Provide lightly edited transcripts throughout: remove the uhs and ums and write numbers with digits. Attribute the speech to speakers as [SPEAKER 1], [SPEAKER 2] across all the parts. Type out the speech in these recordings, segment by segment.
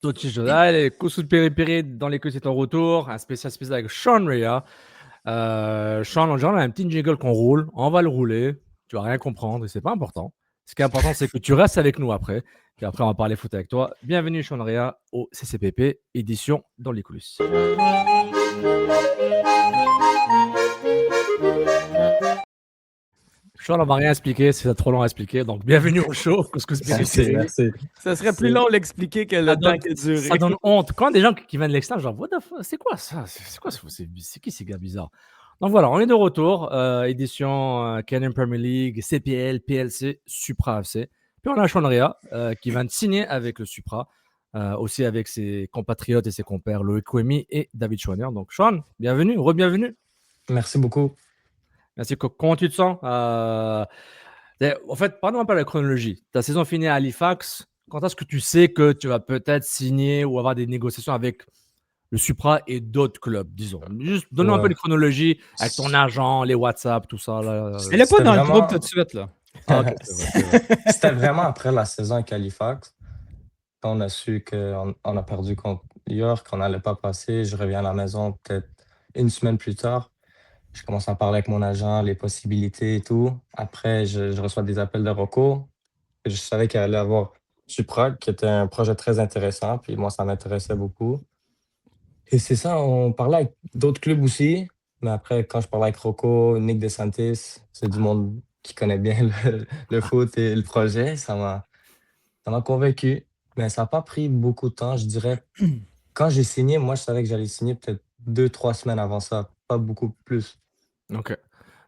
[SPEAKER 1] Tout petit jeu. Allez, Kousou de Péripéri dans les queues, c'est ton retour. Un spécial avec Sean Rea. Sean, en général, on a un petit jingle qu'on roule. On va le rouler. Tu vas rien comprendre et c'est pas important. Ce qui est important, c'est que tu restes avec nous après. Puis après, on va parler foot avec toi. Bienvenue, Sean Rea, au CCPP, édition dans les coulisses. Sean, on va rien expliquer, c'est trop long à expliquer. Donc, bienvenue au show.
[SPEAKER 2] Merci.
[SPEAKER 3] Ça serait plus long l'expliquer que le temps qui a duré.
[SPEAKER 1] Ça donne honte. Quand des gens qui viennent de l'extérieur, genre, what the fuck, c'est quoi ça? C'est quoi c'est qui ces gars bizarres? Donc voilà, on est de retour. Édition Canadian Premier League, CPL, PLC, Supra FC. Puis on a Sean Rea qui vient de signer avec le Supra, aussi avec ses compatriotes et ses compères Loïc Kouemi et David Schwanner. Donc Sean, bienvenue, re-bienvenue.
[SPEAKER 2] Merci beaucoup.
[SPEAKER 1] Merci. Comment tu te sens? En fait, parlons un peu de la chronologie. Ta saison finie à Halifax. Quand est-ce que tu sais que tu vas peut-être signer ou avoir des négociations avec le Supra et d'autres clubs, disons? Juste donne-nous un peu les chronologies avec ton agent, les WhatsApp, tout ça. Là.
[SPEAKER 3] Elle n'est pas
[SPEAKER 2] C'était
[SPEAKER 3] dans le
[SPEAKER 2] vraiment-
[SPEAKER 3] groupe tout de suite, là.
[SPEAKER 1] Ah, ok, c'est vrai.
[SPEAKER 2] C'était vraiment après la saison avec Halifax. Quand on a su qu'on a perdu contre York, qu'on n'allait pas passer, je reviens à la maison peut-être une semaine plus tard. Je commence à parler avec mon agent, les possibilités et tout. Après, je reçois des appels de Rocco. Je savais qu'il allait avoir Supra, qui était un projet très intéressant. Puis moi, ça m'intéressait beaucoup. Et c'est ça, on parlait avec d'autres clubs aussi. Mais après, quand je parlais avec Rocco, Nick DeSantis, c'est du monde qui connaît bien le foot et le projet. Ça m'a convaincu. Mais ça n'a pas pris beaucoup de temps, je dirais. Quand j'ai signé, moi, je savais que j'allais signer peut-être 2, 3 semaines avant ça, pas beaucoup plus.
[SPEAKER 1] Ok.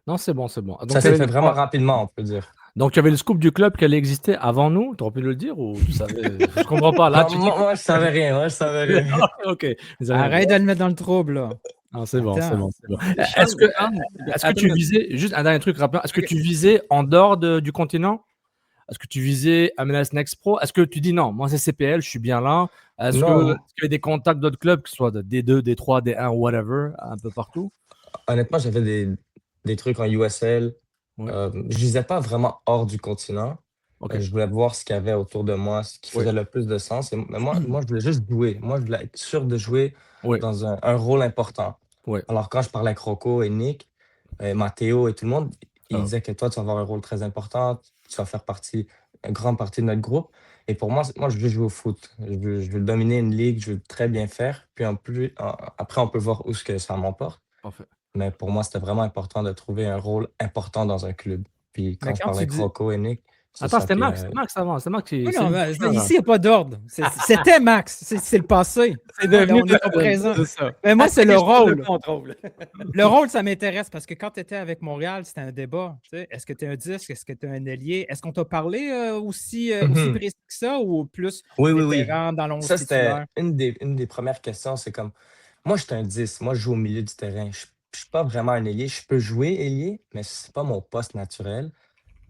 [SPEAKER 1] Non, c'est bon, c'est bon. Donc,
[SPEAKER 2] Ça
[SPEAKER 1] tu avais
[SPEAKER 2] s'est fait vraiment rapidement, on peut dire.
[SPEAKER 1] Donc, tu avais le scoop du club qui allait exister avant nous. Tu aurais pu le dire ou tu savais? Je comprends pas. Là, tu dis.
[SPEAKER 2] Moi, je savais rien. Moi, je savais rien.
[SPEAKER 1] Ok.
[SPEAKER 3] Arrête de le mettre dans le trouble, là.
[SPEAKER 1] Non, c'est bon, c'est
[SPEAKER 3] Attends.
[SPEAKER 1] bon, c'est bon. Est-ce que tu visais, juste un dernier truc rapidement, est-ce que tu visais en dehors du continent? Est-ce que tu visais MLS Next Pro? Est-ce que tu dis non, moi c'est CPL, je suis bien là? Est-ce
[SPEAKER 2] Non.
[SPEAKER 1] qu'il y a des contacts d'autres clubs, que ce soit de D2, D3, D1, whatever, un peu partout?
[SPEAKER 2] Honnêtement, j'avais des trucs en USL.
[SPEAKER 1] Ouais.
[SPEAKER 2] Je visais pas vraiment hors du continent.
[SPEAKER 1] Ok.
[SPEAKER 2] Je voulais voir ce qu'il y avait autour de moi, ce qui faisait le plus de sens. Mais moi, je voulais juste jouer. Moi, je voulais être sûr de jouer
[SPEAKER 1] Oui.
[SPEAKER 2] dans un rôle important.
[SPEAKER 1] Oui.
[SPEAKER 2] Alors, quand je parlais avec Rocco et Nick, Matteo et tout le monde, ils
[SPEAKER 1] Ah.
[SPEAKER 2] disaient que toi, tu vas avoir un rôle très important, tu vas faire une grande partie de notre groupe. Et pour moi, je veux jouer au foot. Je veux dominer une ligue, je veux très bien faire. Puis après, on peut voir où ce que ça m'emporte.
[SPEAKER 1] Parfait.
[SPEAKER 2] Mais pour moi, c'était vraiment important de trouver un rôle important dans un club. Puis quand
[SPEAKER 3] Mais
[SPEAKER 2] je
[SPEAKER 3] quand
[SPEAKER 2] parlais
[SPEAKER 3] tu
[SPEAKER 2] avec
[SPEAKER 3] dis-
[SPEAKER 2] Rocco et Nick, c'est
[SPEAKER 1] Attends,
[SPEAKER 2] ça.
[SPEAKER 1] c'était
[SPEAKER 2] Puis,
[SPEAKER 1] Max. C'était Max avant. C'est Max qui.
[SPEAKER 3] Oui,
[SPEAKER 1] c'est
[SPEAKER 3] non,
[SPEAKER 1] lui
[SPEAKER 3] mais
[SPEAKER 1] qui fait ça.
[SPEAKER 3] ici, il n'y a pas d'ordre. C'était Max. C'est le passé.
[SPEAKER 4] C'est devenu
[SPEAKER 3] On est au présent.
[SPEAKER 4] c'est ça.
[SPEAKER 3] Mais moi, c'est le rôle.
[SPEAKER 4] Le contrôle.
[SPEAKER 3] Le rôle, ça m'intéresse parce que quand tu étais avec Montréal, c'était un débat. Tu sais, est-ce que tu es un disque? Est-ce que tu es un ailier? Est-ce qu'on t'a parlé aussi précis que ça ou plus
[SPEAKER 2] oui.
[SPEAKER 3] vétéran dans l'onze
[SPEAKER 2] Ça, c'était
[SPEAKER 3] titulaire?
[SPEAKER 2] une des premières questions. C'est comme, moi, je suis un 10. Moi, je joue au milieu du terrain. Je ne suis pas vraiment un ailier. Je peux jouer ailier, mais ce n'est pas mon poste naturel.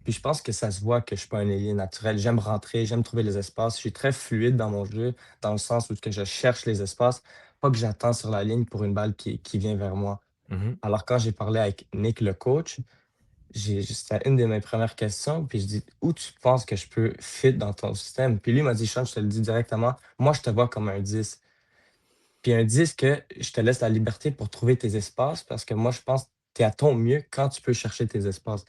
[SPEAKER 2] Puis je pense que ça se voit que je ne suis pas un ailier naturel. J'aime rentrer, j'aime trouver les espaces. Je suis très fluide dans mon jeu, dans le sens où que je cherche les espaces, pas que j'attends sur la ligne pour une balle qui vient vers moi.
[SPEAKER 1] Mhm.
[SPEAKER 2] Alors, quand j'ai parlé avec Nick, le coach, c'était une de mes premières questions. Puis je dis, où tu penses que je peux fit dans ton système? Puis lui m'a dit, Sean, je te le dis directement, moi, je te vois comme un 10. Puis un 10 que je te laisse la liberté pour trouver tes espaces parce que moi, je pense que tu es à ton mieux quand tu peux chercher tes espaces.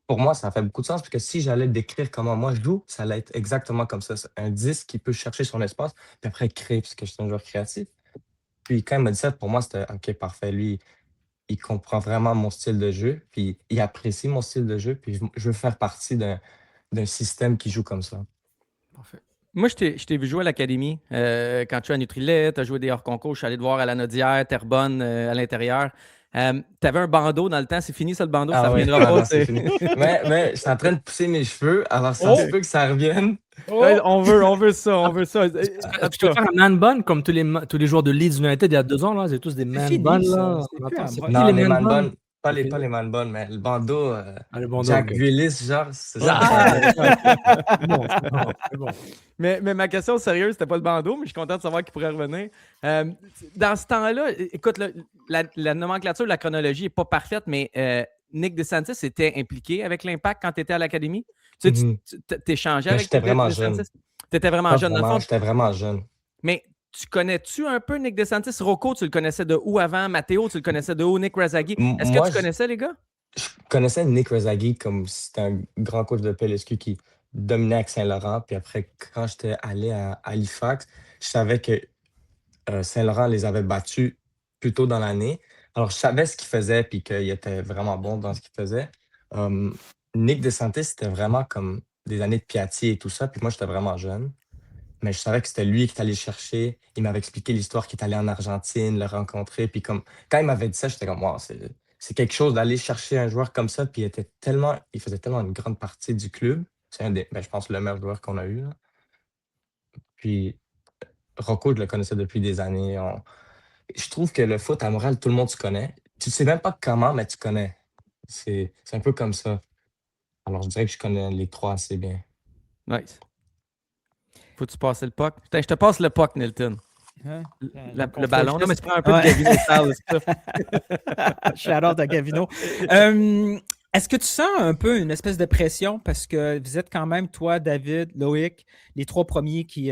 [SPEAKER 2] Pour moi, ça fait beaucoup de sens parce que si j'allais décrire comment moi je joue, ça allait être exactement comme ça. C'est un 10 qui peut chercher son espace, puis après créer, parce que je suis un joueur créatif. Puis quand il m'a dit ça, pour moi, c'était OK, parfait. Lui, il comprend vraiment mon style de jeu, puis il apprécie mon style de jeu, puis je veux faire partie d'un système qui joue comme ça.
[SPEAKER 1] Parfait.
[SPEAKER 4] Moi, je t'ai vu jouer à l'académie quand tu es à Nutrilet, tu as joué des hors-concours, je suis allé te voir à la Nodière, Terrebonne, à l'intérieur. Tu avais un bandeau dans le temps, c'est fini ça le bandeau, ça
[SPEAKER 2] ouais,
[SPEAKER 4] reviendra pas.
[SPEAKER 2] non, c'est fini. Mais je suis en train de pousser mes cheveux, alors ça se peut que ça revienne.
[SPEAKER 4] Ouais, on veut ça, on veut ça.
[SPEAKER 1] Tu peux faire un man bun comme tous les joueurs de Leeds United il y a 2 ans, là. C'est tous des man
[SPEAKER 3] fini,
[SPEAKER 1] buns,
[SPEAKER 3] ça.
[SPEAKER 1] là.
[SPEAKER 3] C'est plus
[SPEAKER 1] Attends,
[SPEAKER 3] un
[SPEAKER 1] c'est
[SPEAKER 3] bun.
[SPEAKER 1] qui
[SPEAKER 2] Non,
[SPEAKER 1] les
[SPEAKER 2] les
[SPEAKER 1] man
[SPEAKER 2] man
[SPEAKER 1] buns?
[SPEAKER 2] buns, pas
[SPEAKER 1] C'est
[SPEAKER 2] les man buns, mais le bandeau,
[SPEAKER 1] Ah, le bandeau,
[SPEAKER 2] Jack
[SPEAKER 1] ok.
[SPEAKER 2] Grealish, genre, c'est ça.
[SPEAKER 1] C'est bon, c'est bon.
[SPEAKER 4] Mais ma question sérieuse, c'était pas le bandeau, mais je suis content de savoir qu'il pourrait revenir. Dans ce temps-là, écoute, la nomenclature, la chronologie n'est pas parfaite, mais Nick DeSantis était impliqué avec l'Impact quand tu étais à l'académie. Tu sais, tu échangeais
[SPEAKER 2] Mais
[SPEAKER 4] avec
[SPEAKER 2] j'étais
[SPEAKER 4] Nick
[SPEAKER 2] vraiment
[SPEAKER 4] DeSantis?
[SPEAKER 2] jeune.
[SPEAKER 4] Tu étais vraiment
[SPEAKER 2] Pas
[SPEAKER 4] jeune. Dans le
[SPEAKER 2] vraiment,
[SPEAKER 4] fond,
[SPEAKER 2] j'étais vraiment jeune.
[SPEAKER 4] Mais tu connais-tu un peu Nick DeSantis? Rocco, tu le connaissais de où avant? Matteo, tu le connaissais de où? Nick Razaghi? Est-ce que
[SPEAKER 2] Moi,
[SPEAKER 4] tu connaissais, les gars?
[SPEAKER 2] je connaissais Nick Razaghi comme c'était un grand coach de PLSQ qui dominait avec Saint-Laurent. Puis après, quand j'étais allé à Halifax, je savais que Saint-Laurent les avait battus plus tôt dans l'année. Alors, je savais ce qu'il faisait puis qu'il était vraiment bon dans ce qu'il faisait. Euh, Nick DeSantis, c'était vraiment comme des années de Piatti et tout ça. Puis moi, j'étais vraiment jeune. Mais je savais que c'était lui qui est allé chercher. Il m'avait expliqué l'histoire qu'il est allé en Argentine, le rencontrer. Puis comme, quand il m'avait dit ça, j'étais comme, wow, c'est quelque chose d'aller chercher un joueur comme ça. Puis il faisait tellement une grande partie du club. C'est je pense, le meilleur joueur qu'on a eu, là. Puis Rocco, je le connaissais depuis des années. Je trouve que le foot à Montréal, tout le monde se connaît. Tu sais même pas comment, mais tu connais. C'est un peu comme ça. Alors, je dirais que je connais les trois assez bien.
[SPEAKER 4] Nice. Faut-tu passer le puck? Putain, je te passe le puck, Nilton.
[SPEAKER 3] Hein?
[SPEAKER 4] Le ballon, là, mais tu prends un peu
[SPEAKER 3] Ouais.
[SPEAKER 4] de Gavino style, c'est ça.
[SPEAKER 3] Shout-out à Gavino. Est-ce que tu sens un peu une espèce de pression parce que vous êtes quand même, toi, David, Loïc, les trois premiers qui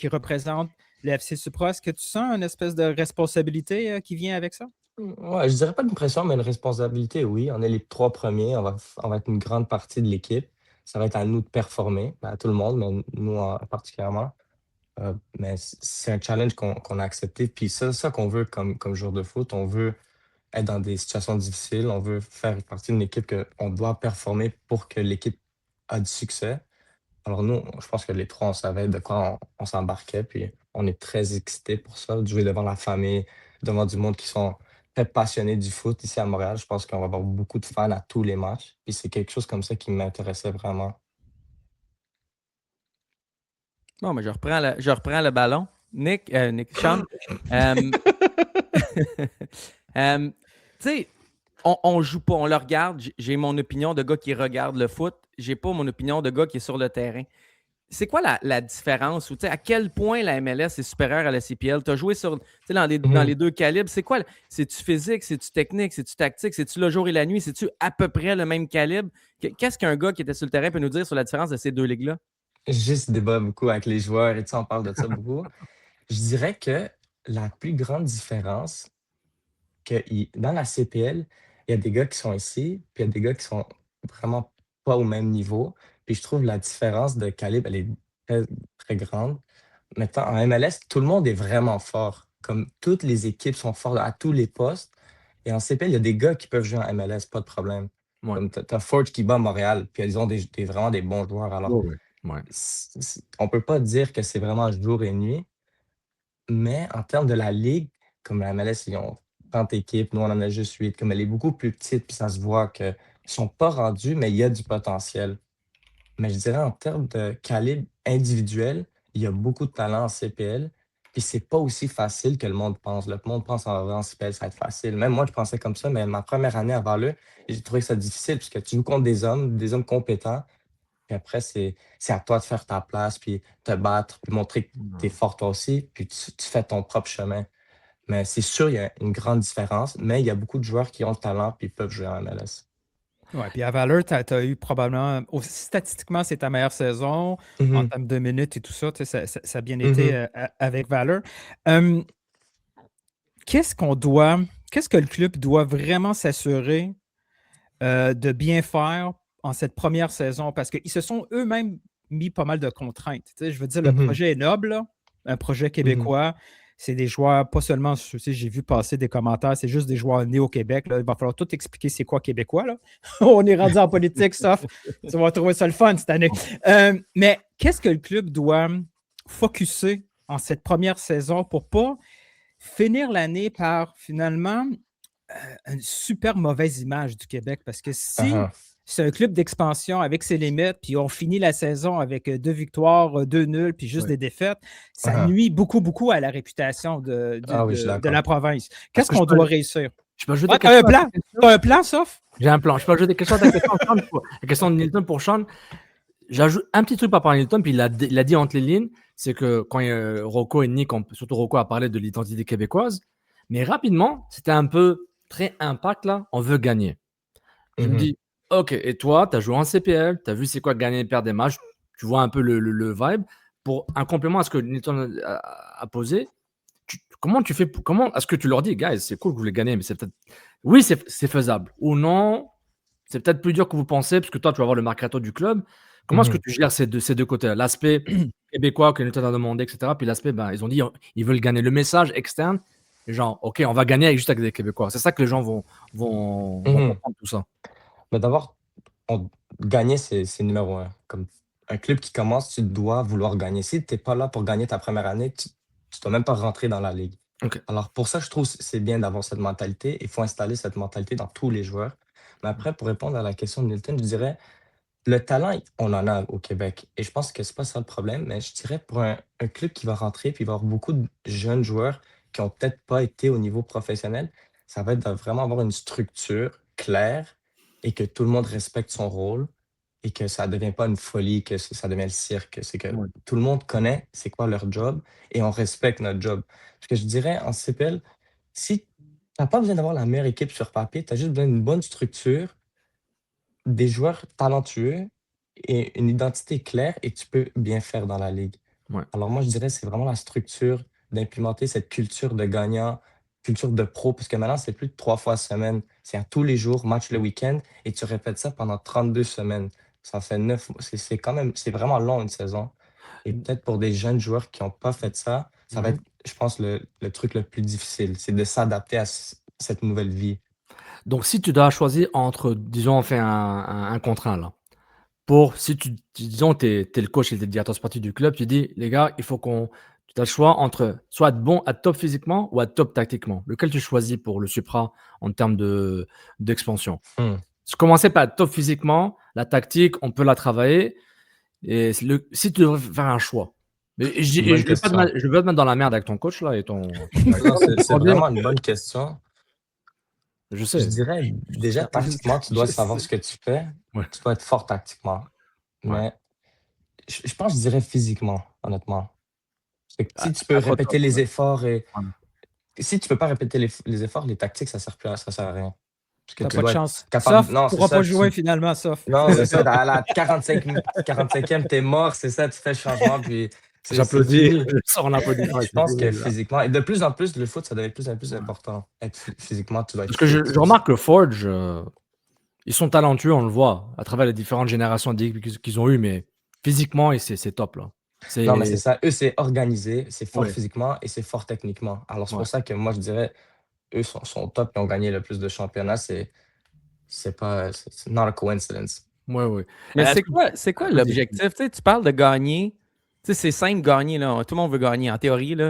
[SPEAKER 3] représentent le FC Supra. Est-ce que tu sens une espèce de responsabilité qui vient avec ça?
[SPEAKER 2] Ouais, je dirais pas une pression, mais une responsabilité, oui. On est les trois premiers. On va être une grande partie de l'équipe. Ça va être à nous de performer, à tout le monde, mais nous particulièrement. Mais c'est un challenge qu'on a accepté. Puis c'est ça qu'on veut comme joueur de foot. On veut être dans des situations difficiles. On veut faire partie d'une équipe qu'on doit performer pour que l'équipe a du succès. Alors nous, je pense que les trois, on savait de quoi on s'embarquait. Puis on est très excités pour ça, de jouer devant la famille, devant du monde qui sont très passionnés du foot ici à Montréal. Je pense qu'on va avoir beaucoup de fans à tous les matchs. Puis c'est quelque chose comme ça qui m'intéressait vraiment.
[SPEAKER 4] Bon, mais je reprends le ballon. Nick, Sean. Tu sais, on joue pas, on le regarde. J'ai mon opinion de gars qui regarde le foot. J'ai pas mon opinion de gars qui est sur le terrain. C'est quoi la différence? Ou tu sais, à quel point la MLS est supérieure à la CPL? Tu as joué dans les deux calibres. C'est quoi? C'est-tu physique? C'est-tu technique? C'est-tu tactique? C'est-tu le jour et la nuit? C'est-tu à peu près le même calibre? Qu'est-ce qu'un gars qui était sur le terrain peut nous dire sur la différence de ces deux ligues-là?
[SPEAKER 2] Juste débat beaucoup avec les joueurs et tu sais, on parle de ça beaucoup. Je dirais que la plus grande différence, dans la CPL, il y a des gars qui sont ici, puis il y a des gars qui sont vraiment pas au même niveau. Puis je trouve la différence de calibre, elle est très, très grande. Maintenant, en MLS, tout le monde est vraiment fort. Comme toutes les équipes sont fortes à tous les postes. Et en CPL, il y a des gars qui peuvent jouer en MLS, pas de problème.
[SPEAKER 1] Ouais.
[SPEAKER 2] Comme t'as Forge qui bat Montréal, puis ils ont vraiment des bons joueurs. Alors,
[SPEAKER 1] Ouais, ouais.
[SPEAKER 2] on peut pas dire que c'est vraiment jour et nuit, mais en termes de la ligue, comme la MLS, ils ont 30 équipes, nous on en a juste 8. Comme elle est beaucoup plus petite, puis ça se voit qu'ils ne sont pas rendus, mais il y a du potentiel. Mais je dirais en termes de calibre individuel, il y a beaucoup de talent en CPL, puis c'est pas aussi facile que le monde pense. Le monde pense en CPL, ça va être facile. Même moi, je pensais comme ça, mais ma première année avant le, j'ai trouvé ça difficile, parce que tu joues contre des hommes compétents, puis après, c'est à toi de faire ta place, puis te battre, puis montrer que tu es fort toi aussi, puis tu fais ton propre chemin. Mais c'est sûr, il y a une grande différence, mais il y a beaucoup de joueurs qui ont le talent puis peuvent jouer en MLS.
[SPEAKER 3] Oui, puis à Valeur, tu as eu probablement, statistiquement, c'est ta meilleure saison en termes de minutes et tout ça. Tu sais, ça a bien été avec Valeur. Qu'est-ce que le club doit vraiment s'assurer de bien faire en cette première saison? Parce qu'ils se sont eux-mêmes mis pas mal de contraintes. Tu sais, je veux dire, le projet est noble, là, un projet québécois. C'est des joueurs, pas seulement, tu sais, j'ai vu passer des commentaires, c'est juste des joueurs nés au Québec. Là. Il va falloir tout expliquer c'est quoi québécois. Là. On est rendu en politique, sauf. Tu vas trouver ça le fun cette année. Mais qu'est-ce que le club doit focusser en cette première saison pour pas finir l'année par finalement une super mauvaise image du Québec? Parce que si c'est un club d'expansion avec ses limites, puis on finit la saison avec 2 victoires, 2 nuls, puis juste des défaites, ça nuit beaucoup, beaucoup à la réputation de la province. Qu'est-ce qu'on doit réussir?
[SPEAKER 1] Je peux ajouter
[SPEAKER 3] T'as un plan? T'as un plan, Soph?
[SPEAKER 1] J'ai un plan. Je peux ajouter quelque chose à la question de Nilton pour Sean. J'ajoute un petit truc par rapport à Nilton, puis il a dit entre les lignes, c'est que quand Rocco et Nick, surtout Rocco, a parlé de l'identité québécoise, mais rapidement, c'était un peu très impact là, on veut gagner. Je me dis, ok, et toi, tu as joué en CPL, tu as vu c'est quoi gagner et perdre des matchs, tu vois un peu le vibe. pour un complément à ce que Nilton a posé, comment tu fais comment est-ce que tu leur dis, guys, c'est cool que vous voulez gagner, mais c'est peut-être oui, c'est faisable ou non, c'est peut-être plus dur que vous pensez parce que toi, tu vas avoir le mercato du club. Comment est-ce que tu gères ces deux côtés-là? L'aspect québécois que Nilton a demandé, etc. Puis l'aspect, ils ont dit, ils veulent gagner. Le message externe, genre, OK, on va gagner juste avec des Québécois. C'est ça que les gens vont comprendre tout ça.
[SPEAKER 2] Mais d'abord, gagner, c'est numéro un. Comme un club qui commence, tu dois vouloir gagner. Si tu n'es pas là pour gagner ta première année, tu ne dois même pas rentrer dans la ligue.
[SPEAKER 1] OK.
[SPEAKER 2] Alors, pour ça, je trouve que c'est bien d'avoir cette mentalité. Il faut installer cette mentalité dans tous les joueurs. Mais après, pour répondre à la question de Nilton, je dirais, le talent, on en a au Québec. Et je pense que c'est pas ça le problème. Mais je dirais, pour un club qui va rentrer, puis il va y avoir beaucoup de jeunes joueurs qui n'ont peut-être pas été au niveau professionnel, ça va être de vraiment avoir une structure claire et que tout le monde respecte son rôle et que ça ne devient pas une folie, que ça devient le cirque. C'est que
[SPEAKER 1] Ouais.
[SPEAKER 2] tout le monde connaît c'est quoi leur job et on respecte notre job. Parce que je dirais, en CPL, si tu n'as pas besoin d'avoir la meilleure équipe sur papier, tu as juste besoin d'une bonne structure, des joueurs talentueux et une identité claire et tu peux bien faire dans la ligue.
[SPEAKER 1] Ouais.
[SPEAKER 2] Alors moi, je dirais c'est vraiment la structure d'implémenter cette culture de gagnant, culture de pro, parce que maintenant, c'est plus de 3 fois semaine. C'est à tous les jours, match le week-end, et tu répètes ça pendant 32 semaines. Ça fait 9 mois. C'est quand même, c'est vraiment long une saison. Et peut-être pour des jeunes joueurs qui n'ont pas fait ça, ça va être, je pense, le truc le plus difficile. C'est de s'adapter à cette nouvelle vie.
[SPEAKER 1] Donc, si tu dois choisir entre, disons, on fait un contre un là. Si disons, tu es le coach et tu es le directeur sportif du club, tu dis, les gars, tu as le choix entre soit être bon, être top physiquement ou être top tactiquement. Lequel tu choisis pour le Supra en termes d'expansion? Commencer par être top physiquement, la tactique, on peut la travailler. Et si tu devrais faire un choix. Mais je ne vais pas te mettre dans la merde avec ton coach là et ton.
[SPEAKER 2] Non, c'est vraiment une bonne question.
[SPEAKER 1] Je sais.
[SPEAKER 2] Je dirais, déjà, tactiquement, tu dois savoir ce que tu fais.
[SPEAKER 1] Ouais.
[SPEAKER 2] Tu dois être fort tactiquement. Mais je pense que je dirais physiquement, honnêtement. Parce que si tu peux répéter les efforts et. Si tu peux pas répéter les efforts, les tactiques, ça sert à rien.
[SPEAKER 3] Tu n'as pas de chance.
[SPEAKER 2] Capable...
[SPEAKER 3] Sauf, tu ne pourras pas jouer finalement, sauf.
[SPEAKER 2] Non, c'est ça. À la 45e, t'es mort, c'est ça, tu fais le changement, puis.
[SPEAKER 1] J'applaudis. Je
[SPEAKER 2] pense que physiquement, et de plus en plus, le foot, ça devient de plus en plus important. Être physiquement, tu dois être.
[SPEAKER 1] Parce que je remarque que Forge, ils sont talentueux, on le voit, à travers les différentes générations d'équipes qu'ils ont eues, mais physiquement, c'est top, là.
[SPEAKER 2] Non, mais c'est ça. Eux, c'est organisé, c'est fort physiquement et c'est fort techniquement. Alors, c'est pour ça que moi, je dirais, eux sont top et ont gagné le plus de championnats. C'est not a coincidence.
[SPEAKER 1] Oui.
[SPEAKER 4] Mais c'est quoi l'objectif? Tu parles de gagner. C'est simple, gagner. Là. Tout le monde veut gagner, en théorie. Là,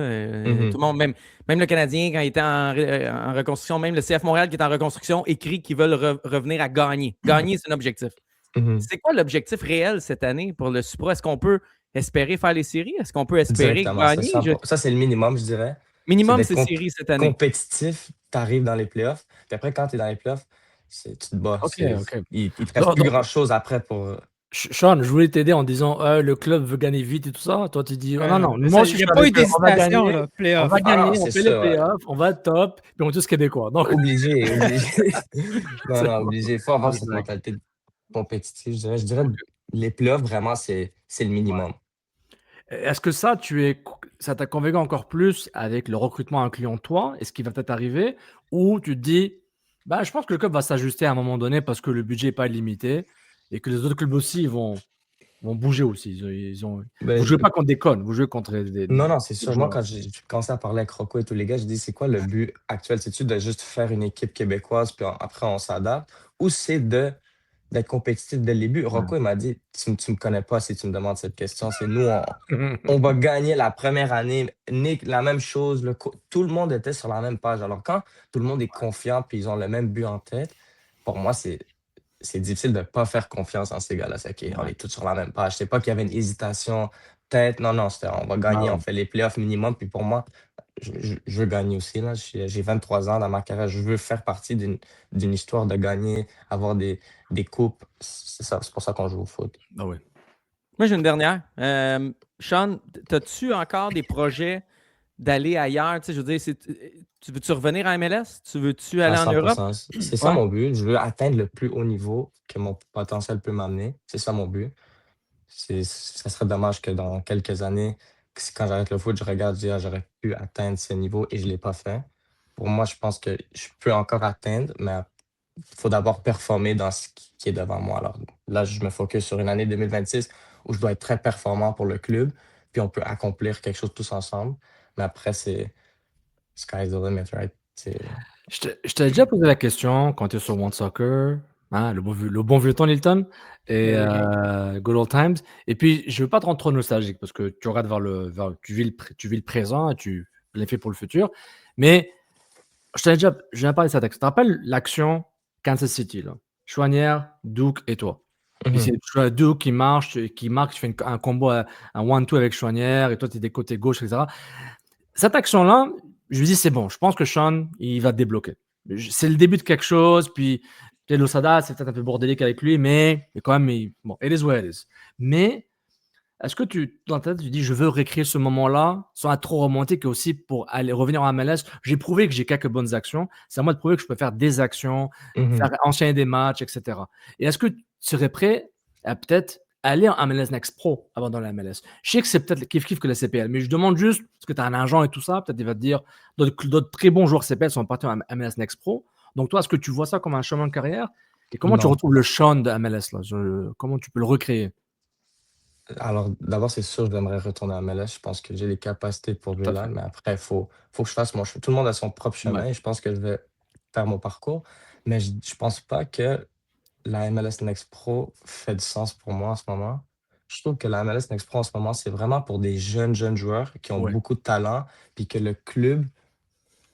[SPEAKER 4] tout le monde, même le Canadien, quand il était en reconstruction, même le CF Montréal qui est en reconstruction, écrit qu'ils veulent revenir à gagner. Gagner, c'est un objectif. C'est quoi l'objectif réel cette année pour le Supra? Est-ce qu'on peut espérer faire les séries? Est-ce qu'on peut espérer gagner?
[SPEAKER 2] Ça, c'est le minimum, je dirais.
[SPEAKER 4] Minimum, c'est séries cette année.
[SPEAKER 2] Compétitif, tu arrives dans les playoffs. Puis après, quand tu es dans les playoffs, tu te bats.
[SPEAKER 1] OK.
[SPEAKER 2] Il ne te reste plus grand-chose après pour...
[SPEAKER 1] Sean, je voulais t'aider en disant le club veut gagner vite et tout ça. Toi, tu dis non. Moi,
[SPEAKER 3] il n'y a pas eu d'hésitation, là.
[SPEAKER 1] On va gagner, on fait les playoffs, on va être top, puis on est tous québécois. Donc...
[SPEAKER 2] Obligé. Non, obligé. Il faut avoir cette mentalité compétitive, je dirais. Les playoffs, vraiment, c'est le minimum.
[SPEAKER 1] Est-ce que ça t'a convaincu encore plus avec le recrutement incluant toi et ce qui va peut-être arriver, ou tu te dis, je pense que le club va s'ajuster à un moment donné parce que le budget n'est pas limité et que les autres clubs aussi vont bouger aussi. Vous ne jouez pas contre des connes, vous jouez contre des
[SPEAKER 2] Non, c'est sûr. Moi, quand j'ai commencé à parler avec Rocco et tous les gars, je dis, c'est quoi le but actuel? C'est-tu de juste faire une équipe québécoise, puis après, on s'adapte, ou c'est d'être compétitif dès le début? Rocco, il m'a dit, tu ne me connais pas si tu me demandes cette question. C'est nous, on va gagner la première année. Nick, la même chose. Tout le monde était sur la même page. Alors, quand tout le monde est confiant puis ils ont le même but en tête, pour moi, c'est difficile de ne pas faire confiance en ces gars-là. C'est OK, on est tous sur la même page. C'est pas qu'il y avait une hésitation, tête. Non, c'était on va gagner, on fait les playoffs minimum. Puis pour moi, je veux gagner aussi. Là. J'ai 23 ans dans ma carrière. Je veux faire partie d'une histoire de gagner, avoir des coupes. C'est pour ça qu'on joue au foot.
[SPEAKER 1] Ah oui.
[SPEAKER 4] Moi, j'ai une dernière. Sean, as-tu encore des projets d'aller ailleurs? Je veux dire, tu veux-tu revenir à MLS? Tu veux-tu aller en Europe?
[SPEAKER 2] C'est ça mon but. Je veux atteindre le plus haut niveau que mon potentiel peut m'amener. C'est ça mon but. ça serait dommage que dans quelques années, quand j'arrête le foot, je regarde, je dis, ah, j'aurais pu atteindre ce niveau et je ne l'ai pas fait. Pour moi, je pense que je peux encore atteindre, mais il faut d'abord performer dans ce qui est devant moi. Alors là, je me focus sur une année 2026 où je dois être très performant pour le club, puis on peut accomplir quelque chose tous ensemble. Mais après, c'est sky's the limit, right?
[SPEAKER 1] Je t'avais déjà posé la question quand tu es sur One Soccer, hein, le bon vieux temps, Nilton, et
[SPEAKER 3] Ben oui.
[SPEAKER 1] Good Old Times. Et puis, je veux pas te rendre trop nostalgique parce que tu regardes tu vis le présent et tu l'as fait pour le futur. Mais je viens parler de ça. Tu te rappelles l'action Kansas City, là? Chouanière, Duke et toi. Puis
[SPEAKER 2] Mhm.
[SPEAKER 1] c'est Duke qui marche, qui marque, tu fais un combo, un 1-2 avec Chouanière et toi, tu es des côtés gauche, etc. Cette action-là, je lui dis, c'est bon, je pense que Sean, il va te débloquer. C'est le début de quelque chose, puis Losada, c'est peut-être un peu bordélique avec lui, mais quand même, bon, it is what it is. Mais est-ce que dans ta tête, tu dis, je veux réécrire ce moment-là, sans être trop romantique, et aussi pour aller revenir en MLS, j'ai prouvé que j'ai quelques bonnes actions, c'est à moi de prouver que je peux faire des actions, faire
[SPEAKER 2] Mhm.
[SPEAKER 1] enchaîner des matchs, etc. Et est-ce que tu serais prêt à peut-être aller en MLS Next Pro avant dans la MLS? Je sais que c'est peut-être le kiff-kiff que la CPL, mais je demande juste, parce que tu as un agent et tout ça, peut-être il va te dire, d'autres très bons joueurs CPL sont partis en MLS Next Pro. Donc toi, est-ce que tu vois ça comme un chemin de carrière? Et comment tu
[SPEAKER 2] Non.
[SPEAKER 1] retrouves le Sean de MLS là? Comment tu peux le recréer?
[SPEAKER 2] Alors, d'abord, c'est sûr, j'aimerais retourner à MLS. Je pense que j'ai les capacités pour
[SPEAKER 1] Tout
[SPEAKER 2] jouer
[SPEAKER 1] à
[SPEAKER 2] là,
[SPEAKER 1] fait.
[SPEAKER 2] mais après, il faut que je fasse mon chemin. Tout le monde a son propre
[SPEAKER 1] Ouais.
[SPEAKER 2] chemin et je pense que je vais faire mon parcours. Mais je ne pense pas que la MLS Next Pro fait du sens pour moi en ce moment. Je trouve que la MLS Next Pro en ce moment, c'est vraiment pour des jeunes joueurs qui ont
[SPEAKER 1] Ouais.
[SPEAKER 2] beaucoup de talent, puis que le club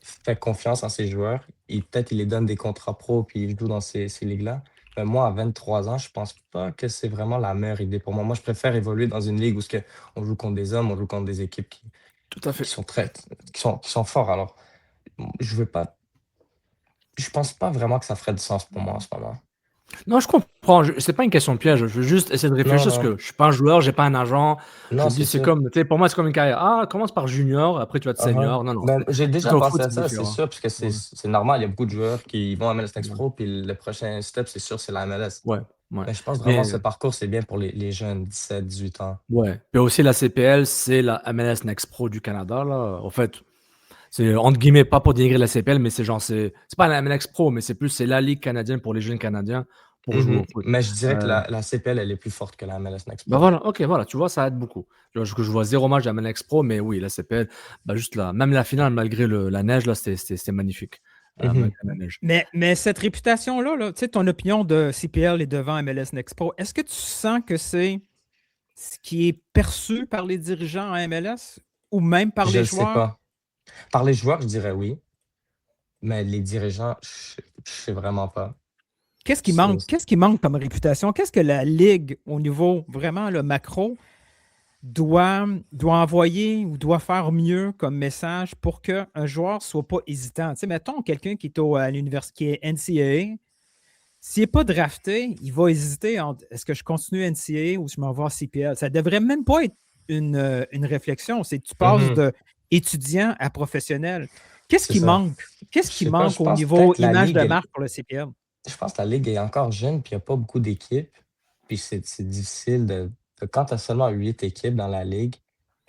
[SPEAKER 2] fait confiance en ces joueurs. Et peut-être il les donne des contrats pro, puis ils jouent dans ces ligues-là. Mais moi, à 23 ans, je pense pas que c'est vraiment la meilleure idée pour moi. Moi, je préfère évoluer dans une ligue où on joue contre des hommes, on joue contre des équipes
[SPEAKER 1] Tout à
[SPEAKER 2] qui
[SPEAKER 1] fait.
[SPEAKER 2] sont qui sont forts. Alors, je veux pas, je pense pas vraiment que ça ferait du sens pour moi en ce moment.
[SPEAKER 1] Non, je comprends. C'est pas une question de piège. Je veux juste essayer de
[SPEAKER 2] Non,
[SPEAKER 1] réfléchir parce
[SPEAKER 2] non,
[SPEAKER 1] que je suis pas un joueur, j'ai pas un agent. Je
[SPEAKER 2] non,
[SPEAKER 1] me dis,
[SPEAKER 2] c'est
[SPEAKER 1] c'est
[SPEAKER 2] sûr.
[SPEAKER 1] comme, tu sais, pour moi, c'est comme une carrière. Ah, commence par junior, après tu vas être
[SPEAKER 2] Uh-huh.
[SPEAKER 1] senior. Non, non.
[SPEAKER 2] Ben, j'ai déjà
[SPEAKER 1] Au
[SPEAKER 2] pensé
[SPEAKER 1] foot,
[SPEAKER 2] à
[SPEAKER 1] c'est
[SPEAKER 2] ça, c'est
[SPEAKER 1] différent.
[SPEAKER 2] sûr, parce que c'est
[SPEAKER 1] Ouais,
[SPEAKER 2] c'est normal. Il y a beaucoup de joueurs qui vont à MLS Next
[SPEAKER 1] ouais,
[SPEAKER 2] Pro, puis le prochain step, c'est sûr, c'est la MLS.
[SPEAKER 1] ouais, ouais.
[SPEAKER 2] Mais je pense vraiment
[SPEAKER 1] Mais,
[SPEAKER 2] que ce parcours, c'est bien pour les jeunes, 17, 18 ans.
[SPEAKER 1] ouais. Puis aussi, la CPL, c'est la MLS Next Pro du Canada, là. En fait, c'est entre guillemets, pas pour dénigrer la CPL, mais c'est genre, c'est pas la MLS Pro, mais c'est la Ligue canadienne pour les jeunes Canadiens pour jouer
[SPEAKER 2] Mhm.
[SPEAKER 1] au foot.
[SPEAKER 2] Mais je dirais que
[SPEAKER 1] Euh,
[SPEAKER 2] la CPL, elle est plus forte que la MLS Next
[SPEAKER 1] Bah
[SPEAKER 2] Pro.
[SPEAKER 1] voilà, ok, voilà, tu vois, ça aide beaucoup. Je vois 0 match de la MLX Pro, mais oui, la CPL, bah juste là, même la finale, malgré la neige, là, c'était magnifique.
[SPEAKER 2] Mhm.
[SPEAKER 1] Malgré la neige.
[SPEAKER 3] Mais cette réputation-là, tu sais, ton opinion de CPL est devant MLS Next Pro, est-ce que tu sens que c'est ce qui est perçu par les dirigeants en MLS ou même par
[SPEAKER 2] Je
[SPEAKER 3] les
[SPEAKER 2] le sais
[SPEAKER 3] joueurs?
[SPEAKER 2] pas. Par les joueurs, je dirais oui, mais les dirigeants, je sais vraiment pas.
[SPEAKER 3] Qu'est-ce qui manque?
[SPEAKER 2] C'est-
[SPEAKER 3] Qu'est-ce qui manque comme réputation? Qu'est-ce que la Ligue, au niveau vraiment le macro, doit envoyer ou doit faire mieux comme message pour qu'un joueur ne soit pas hésitant? Tu sais, mettons quelqu'un qui est à l'université, qui est NCAA, s'il n'est pas drafté, il va hésiter entre est-ce que je continue NCAA ou je m'en vais à CPL. Ça ne devrait même pas être une réflexion. C'est que tu passes
[SPEAKER 2] Mhm.
[SPEAKER 3] de étudiant à professionnel. Qu'est-ce
[SPEAKER 2] C'est
[SPEAKER 3] qui
[SPEAKER 2] ça.
[SPEAKER 3] manque? Qu'est-ce
[SPEAKER 2] Je
[SPEAKER 3] qui
[SPEAKER 2] sais pas, je
[SPEAKER 3] manque au
[SPEAKER 2] pense
[SPEAKER 3] niveau
[SPEAKER 2] peut-être la
[SPEAKER 3] image
[SPEAKER 2] Ligue,
[SPEAKER 3] de marque pour le CPL?
[SPEAKER 2] je pense que la Ligue est encore jeune, puis il n'y a pas beaucoup d'équipes. Puis c'est difficile quand tu as seulement 8 équipes dans la Ligue,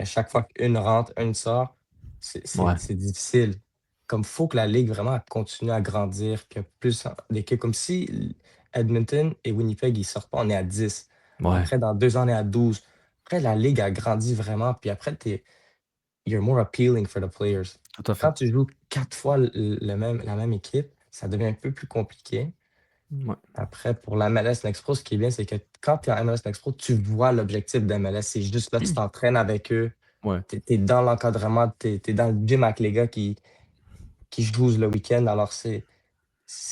[SPEAKER 2] à chaque fois qu'une rentre, une sort,
[SPEAKER 1] Ouais,
[SPEAKER 2] c'est difficile. Comme faut que la Ligue vraiment continue à grandir, qu'il y a plus d'équipes. Comme si Edmonton et Winnipeg, ils sortent pas, on est à 10.
[SPEAKER 1] ouais,
[SPEAKER 2] Après, dans 2 ans, on est à 12. Après, la Ligue a grandi vraiment, puis après, you're more appealing for the players.
[SPEAKER 1] tout à fait.
[SPEAKER 2] Quand tu joues 4 fois la même équipe, ça devient un peu plus compliqué.
[SPEAKER 1] Ouais.
[SPEAKER 2] Après, pour la MLS Next Pro, ce qui est bien, c'est que quand tu es en MLS Next Pro, tu vois l'objectif de MLS. C'est juste là, tu t'entraînes avec eux.
[SPEAKER 1] Ouais.
[SPEAKER 2] Tu es dans l'encadrement, tu es dans le gym avec les gars qui jouent le week-end. Alors, c'est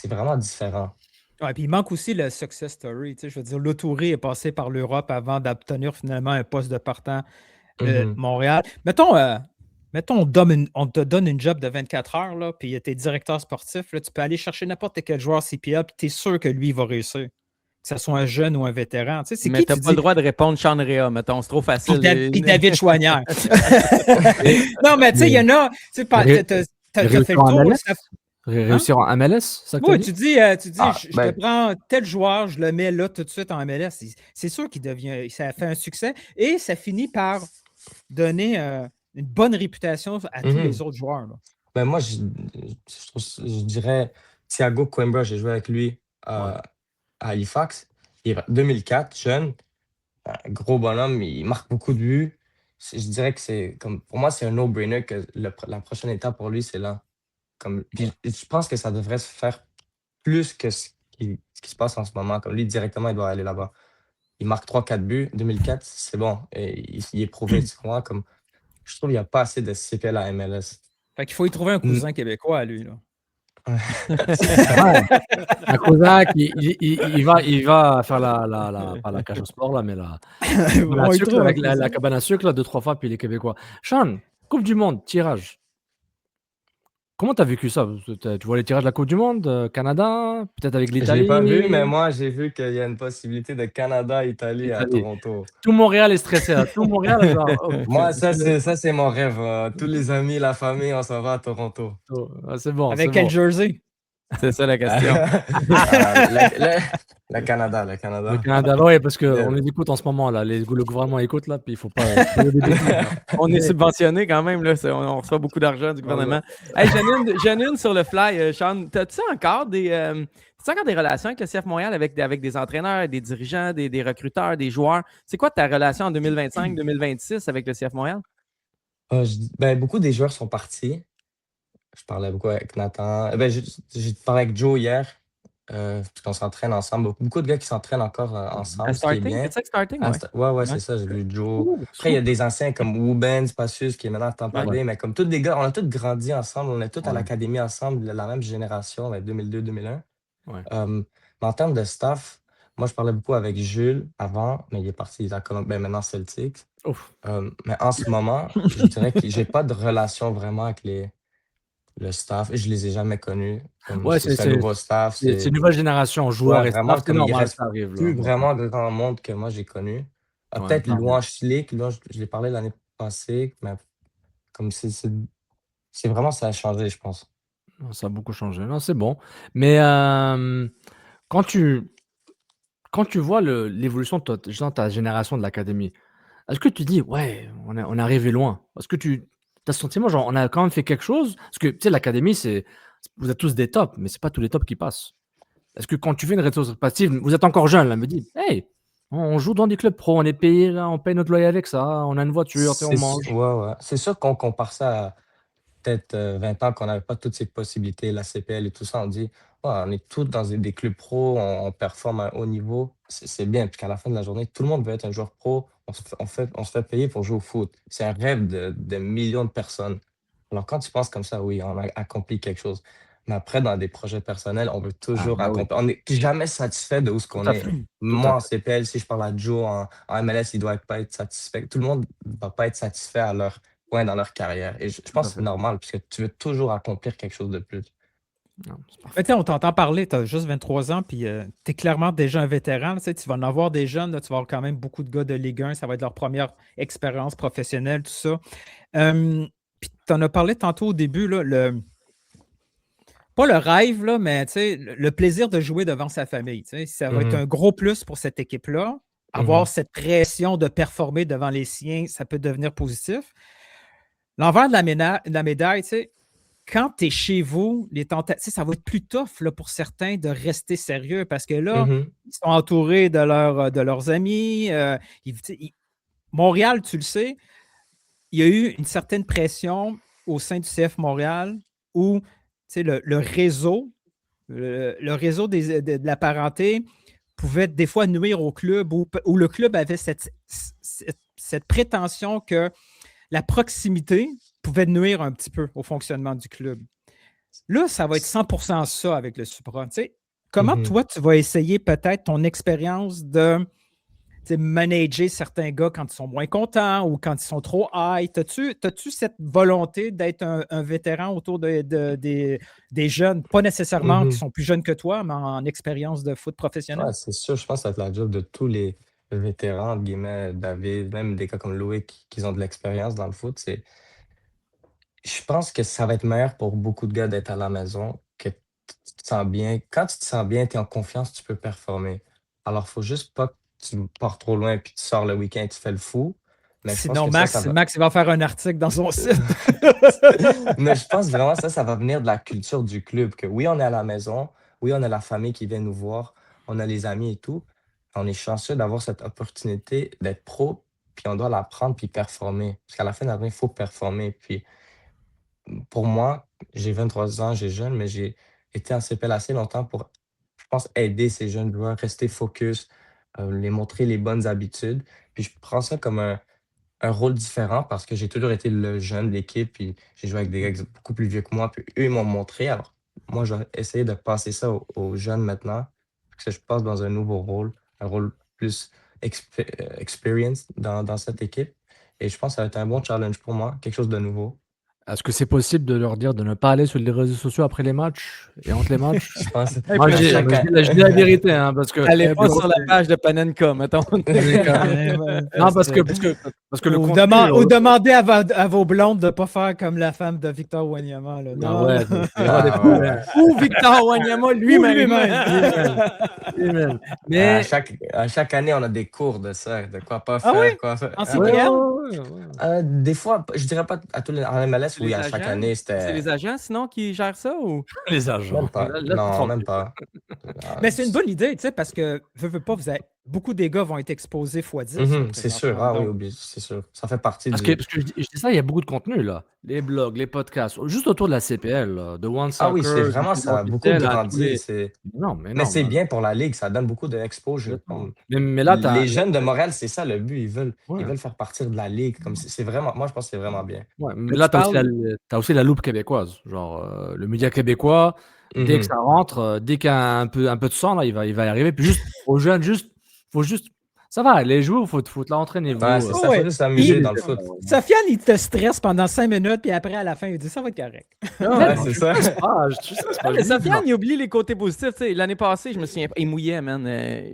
[SPEAKER 2] vraiment différent.
[SPEAKER 3] Ouais, puis il manque aussi le success story. Tu sais, je veux dire, Lautouri est passé par l'Europe avant d'obtenir finalement un poste de partant
[SPEAKER 2] Mhm.
[SPEAKER 3] Montréal. Mettons on te donne une job de 24 heures, là, puis tu es directeur sportif, là, tu peux aller chercher n'importe quel joueur CPL, puis tu es sûr que lui, il va réussir. Que ce soit un jeune ou un vétéran. Tu sais, c'est
[SPEAKER 4] Mais
[SPEAKER 3] qui
[SPEAKER 4] t'as
[SPEAKER 3] tu
[SPEAKER 4] pas le
[SPEAKER 3] dis?
[SPEAKER 4] droit de répondre Sean Rea, mettons, c'est trop
[SPEAKER 3] Puis,
[SPEAKER 4] facile.
[SPEAKER 3] Puis David Choignard.
[SPEAKER 1] Et,
[SPEAKER 3] Non, mais tu sais, il y
[SPEAKER 1] mais,
[SPEAKER 3] en a. Tu sais,
[SPEAKER 1] Ré-
[SPEAKER 3] t'as fait le
[SPEAKER 1] réussir en
[SPEAKER 3] tour.
[SPEAKER 1] MLS? Réussir en MLS, c'est ça que tu as
[SPEAKER 3] Oui,
[SPEAKER 1] dit?
[SPEAKER 3] tu dis, je te
[SPEAKER 2] Ben,
[SPEAKER 3] prends tel joueur, je le mets là tout de suite en MLS. C'est sûr qu'il devient, ça fait un succès et ça finit par donner une bonne réputation à tous les
[SPEAKER 2] mhm.
[SPEAKER 3] autres joueurs. Là.
[SPEAKER 2] Ben, moi, je dirais Thiago Coimbra, j'ai joué avec lui
[SPEAKER 1] Ouais.
[SPEAKER 2] à Halifax. Il est 2004, jeune, un gros bonhomme, il marque beaucoup de buts. Je dirais que c'est comme pour moi, c'est un no-brainer que la prochaine étape pour lui, c'est là. Puis je pense que ça devrait se faire plus que ce qui se passe en ce moment. Comme lui, directement, il doit aller là-bas. Il marque 3-4 buts. 2004, c'est bon. Et il est prouvé. Tu vois, comme, je trouve qu'il n'y a pas assez de CPL à MLS.
[SPEAKER 3] Fait qu'il faut y trouver un
[SPEAKER 2] Mm.
[SPEAKER 3] cousin québécois à lui. Là.
[SPEAKER 1] Ouais. Un Kozak, il va faire pas la cage au sport, là, mais la cabane à
[SPEAKER 3] On y
[SPEAKER 1] sucre,
[SPEAKER 3] trouve un
[SPEAKER 1] la
[SPEAKER 3] cousin.
[SPEAKER 1] cabane à sucre, là, 2-3 fois, puis il est québécois. Sean, Coupe du Monde, tirage. Comment tu as vécu ça? Tu vois les tirages de la Coupe du Monde, Canada, peut-être avec
[SPEAKER 2] Je l'ai pas vu, mais
[SPEAKER 1] l'Italie?
[SPEAKER 2] moi, j'ai vu qu'il y a une possibilité de Canada-Italie à
[SPEAKER 1] Italie.
[SPEAKER 2] Toronto.
[SPEAKER 1] Tout Montréal est stressé, là. Tout Montréal, genre, oh,
[SPEAKER 2] Moi, ça, c'est mon rêve. Tous les amis, la famille, on s'en va à Toronto.
[SPEAKER 1] c'est bon, c'est
[SPEAKER 3] Avec quel
[SPEAKER 1] bon.
[SPEAKER 3] jersey?
[SPEAKER 4] C'est ça la question.
[SPEAKER 2] Le Canada, le
[SPEAKER 1] Le
[SPEAKER 2] Canada.
[SPEAKER 1] Canada, oui, parce qu'on
[SPEAKER 2] Yeah.
[SPEAKER 1] les écoute en ce moment, là. Le gouvernement écoute, là, puis il faut pas faire des bêtises, là.
[SPEAKER 4] On est subventionné quand même, là. On reçoit beaucoup d'argent du gouvernement. Hey, Janine, sur le fly, Sean, as-tu encore des relations avec le CF Montréal, avec des entraîneurs, des dirigeants, des recruteurs, des joueurs? C'est quoi ta relation en 2025-2026 avec le CF Montréal?
[SPEAKER 2] Ben, beaucoup des joueurs sont partis. Je parlais beaucoup avec Nathan. Ben, j'ai parlé avec Joe hier, parce qu'on s'entraîne ensemble. Beaucoup de gars qui s'entraînent encore ensemble, ce qui est bien.
[SPEAKER 4] C'est ça que starting? Ouais.
[SPEAKER 2] Ouais, c'est ça, j'ai vu Joe.
[SPEAKER 1] Ouh,
[SPEAKER 2] Après, il y a des anciens comme Wooben, Spacius, qui est maintenant à Tampa Bay, mais comme tous des gars, on a tous grandi ensemble, on est tous à
[SPEAKER 1] Ouais.
[SPEAKER 2] l'académie ensemble, la même génération, 2002-2001.
[SPEAKER 1] Ouais.
[SPEAKER 2] Mais en termes de staff, moi, je parlais beaucoup avec Jules avant, mais il est parti à maintenant Celtics.
[SPEAKER 1] Ouf.
[SPEAKER 2] Mais en ce moment, je dirais que j'ai pas de relation vraiment avec le staff. Je les ai jamais connus.
[SPEAKER 1] Ouais,
[SPEAKER 2] C'est un nouveau staff.
[SPEAKER 1] c'est une nouvelle génération, joueurs
[SPEAKER 2] Ouais,
[SPEAKER 1] et
[SPEAKER 2] vraiment,
[SPEAKER 1] staff, c'est
[SPEAKER 2] comme il
[SPEAKER 1] normal,
[SPEAKER 2] reste
[SPEAKER 1] ça arrive, là.
[SPEAKER 2] plus vraiment grand monde que moi j'ai connu.
[SPEAKER 1] Ouais,
[SPEAKER 2] Peut-être
[SPEAKER 1] pareil.
[SPEAKER 2] Louange Slick, là, je l'ai parlé l'année passée, mais comme c'est vraiment ça a changé, je pense.
[SPEAKER 1] Non, ça a beaucoup changé. Non, c'est bon. Mais quand tu vois l'évolution de ta génération de l'académie, est-ce que tu dis, ouais, on est arrivé loin? Est-ce que tu as ce sentiment, genre, on a quand même fait quelque chose? Parce que, tu sais, l'académie, vous êtes tous des tops, mais c'est pas tous les tops qui passent. Est-ce que quand tu fais une rétrospective, vous êtes encore jeune, là, me dit, hey, on joue dans des clubs pro, on est payé, là, on paye notre loyer avec ça, on a une voiture, tu sais, on mange.
[SPEAKER 2] Ouais. C'est sûr qu'on compare ça à peut-être 20 ans qu'on n'avait pas toutes ces possibilités, la CPL et tout ça. On dit, ouais, on est tous dans des clubs pro, on performe à un haut niveau. C'est bien. Puis qu'à la fin de la journée, tout le monde veut être un joueur pro. On se fait payer pour jouer au foot. C'est un rêve de millions de personnes. Alors, quand tu penses comme ça, oui, on a accompli quelque chose. Mais après, dans des projets personnels, on veut toujours
[SPEAKER 1] bah oui.
[SPEAKER 2] accomplir. On n'est jamais satisfait de où ce qu'on
[SPEAKER 1] Tout à
[SPEAKER 2] est.
[SPEAKER 1] fait. Tout
[SPEAKER 2] Moi,
[SPEAKER 1] à
[SPEAKER 2] en
[SPEAKER 1] fait.
[SPEAKER 2] CPL, si je parle à Joe en MLS, il doit pas être satisfait. Tout le monde ne va pas être satisfait à leur point dans leur carrière. Et je
[SPEAKER 1] Tout
[SPEAKER 2] pense
[SPEAKER 1] à
[SPEAKER 2] que c'est
[SPEAKER 1] fait.
[SPEAKER 2] normal, puisque tu veux toujours accomplir quelque chose de plus.
[SPEAKER 1] Non, c'est parfait.
[SPEAKER 3] Mais tu sais, on t'entend parler, tu as juste 23 ans, puis tu es clairement déjà un vétéran. Tu sais, tu vas en avoir des jeunes, là, tu vas avoir quand même beaucoup de gars de Ligue 1, ça va être leur première expérience professionnelle, tout ça. Puis tu en as parlé tantôt au début, là, pas le rêve, là, mais tu sais, le plaisir de jouer devant sa famille. Tu sais, ça va être un gros plus pour cette équipe-là. Avoir cette pression de performer devant les siens, ça peut devenir positif. L'envers de la médaille, tu sais, quand tu es chez vous, les tentatives, ça va être plus tough là, pour certains de rester sérieux parce que là, ils sont entourés de leurs amis. Montréal, tu le sais, il y a eu une certaine pression au sein du CF Montréal où le réseau, le réseau de la parenté pouvait des fois nuire au club où le club avait cette prétention que la proximité pouvait nuire un petit peu au fonctionnement du club. Là, ça va être 100% ça avec le Supra. Comment toi, tu vas essayer peut-être ton expérience de manager certains gars quand ils sont moins contents ou quand ils sont trop high? T'as-tu cette volonté d'être un vétéran autour des jeunes, pas nécessairement qui sont plus jeunes que toi, mais en expérience de foot professionnel?
[SPEAKER 2] Ouais, c'est sûr, je pense que ça va être la job de tous les vétérans, entre guillemets, David, même des gars comme Louis qui ont de l'expérience dans le foot. Je pense que ça va être meilleur pour beaucoup de gars d'être à la maison, que tu te sens bien. Quand tu te sens bien, tu es en confiance, tu peux performer. Alors, faut juste pas que tu pars trop loin puis tu sors le week-end, tu fais le fou. Mais je pense
[SPEAKER 3] Sinon,
[SPEAKER 2] que ça va.
[SPEAKER 3] Max, il va faire un article dans son site.
[SPEAKER 2] Mais je pense vraiment ça va venir de la culture du club. Que oui, on est à la maison, oui, on a la famille qui vient nous voir, on a les amis et tout. On est chanceux d'avoir cette opportunité d'être pro, puis on doit la prendre puis performer. Parce qu'à la fin de l'année, il faut performer. Puis pour moi, j'ai 23 ans, j'ai jeune, mais j'ai été en CPL assez longtemps pour, je pense, aider ces jeunes joueurs, rester focus, les montrer les bonnes habitudes. Puis je prends ça comme un rôle différent parce que j'ai toujours été le jeune de l'équipe, puis j'ai joué avec des gars beaucoup plus vieux que moi, puis eux, ils m'ont montré. Alors, moi, je vais essayer de passer ça aux jeunes maintenant, parce que je passe dans un nouveau rôle, un rôle plus experience dans cette équipe. Et je pense que ça va être un bon challenge pour moi, quelque chose de nouveau.
[SPEAKER 1] Est-ce que c'est possible de leur dire de ne pas aller sur les réseaux sociaux après les matchs et entre les matchs?
[SPEAKER 2] Je pense
[SPEAKER 1] Moi,
[SPEAKER 2] à chaque
[SPEAKER 1] je dis la vérité, hein, parce que
[SPEAKER 4] Allez pas sur la page de Panenka, mettons.
[SPEAKER 1] non, parce que le
[SPEAKER 3] Ou,
[SPEAKER 1] contenu,
[SPEAKER 3] ou demandez à vos blondes de ne pas faire comme la femme de Victor Wanyama. Là.
[SPEAKER 1] ah
[SPEAKER 3] Non,
[SPEAKER 1] ouais,
[SPEAKER 3] non.
[SPEAKER 1] il y aura des
[SPEAKER 2] Ah,
[SPEAKER 1] problèmes.
[SPEAKER 4] Ou Victor Wanyama lui-même.
[SPEAKER 1] Lui-même.
[SPEAKER 2] à
[SPEAKER 1] Mais
[SPEAKER 2] chaque année, on a des cours de ça, de quoi pas
[SPEAKER 3] Ah
[SPEAKER 2] faire,
[SPEAKER 3] oui?
[SPEAKER 2] quoi faire.
[SPEAKER 3] En
[SPEAKER 2] Ah ouais.
[SPEAKER 3] CPL?
[SPEAKER 2] Des fois, je dirais pas à tous les en MLS,
[SPEAKER 4] C'est
[SPEAKER 2] oui,
[SPEAKER 4] les
[SPEAKER 2] à chaque
[SPEAKER 4] agents?
[SPEAKER 2] année,
[SPEAKER 4] C'est
[SPEAKER 2] c'était.
[SPEAKER 4] les agents, sinon, qui gèrent ça? Ou...
[SPEAKER 1] les agents.
[SPEAKER 2] Même pas.
[SPEAKER 1] Là, c'est
[SPEAKER 2] Non,
[SPEAKER 1] tranquille.
[SPEAKER 2] même pas.
[SPEAKER 3] Mais c'est une bonne idée, tu sais, parce que veux pas, beaucoup des gars vont être exposés x10.
[SPEAKER 2] C'est sûr. Ah oui, c'est sûr. Ça fait partie
[SPEAKER 1] Parce
[SPEAKER 2] du.
[SPEAKER 1] que je dis ça, il y a beaucoup de contenu, là. Les blogs, les podcasts, juste autour de la CPL, là, de One
[SPEAKER 2] Ah oui, c'est
[SPEAKER 1] Soccer, du
[SPEAKER 2] vraiment,
[SPEAKER 1] foot
[SPEAKER 2] ça a beaucoup
[SPEAKER 1] officiel à tous
[SPEAKER 2] grandi.
[SPEAKER 1] les. Non, mais
[SPEAKER 2] Mais
[SPEAKER 1] non,
[SPEAKER 2] c'est bien pour la Ligue, ça donne beaucoup d'exposure.
[SPEAKER 1] complètement. Mais là,
[SPEAKER 2] Les jeunes de Montréal, c'est ça le but. Ils veulent
[SPEAKER 1] ouais.
[SPEAKER 2] faire partir de la Ligue. C'est vraiment. Moi, je pense que c'est vraiment bien.
[SPEAKER 1] Ouais, mais
[SPEAKER 4] Mais
[SPEAKER 1] là,
[SPEAKER 4] tu parles-
[SPEAKER 1] t'as aussi la loupe québécoise. Genre, le média québécois, dès que ça rentre, dès qu'il y a un peu de sang, là, il va y arriver. Puis juste, aux jeunes, faut juste. Ça va, les joueurs, faut te la entraîner-vous.
[SPEAKER 2] Ouais, c'est ça, faut juste s'amuser dans le foot.
[SPEAKER 3] Sofiane, il te stresse pendant 5 minutes, puis après, à la fin, il dit ça va être correct.
[SPEAKER 2] Ouais, c'est ça.
[SPEAKER 4] Mais Sofiane, il oublie les côtés positifs. Tu sais, l'année passée, je me souviens pas. Il mouillait, man.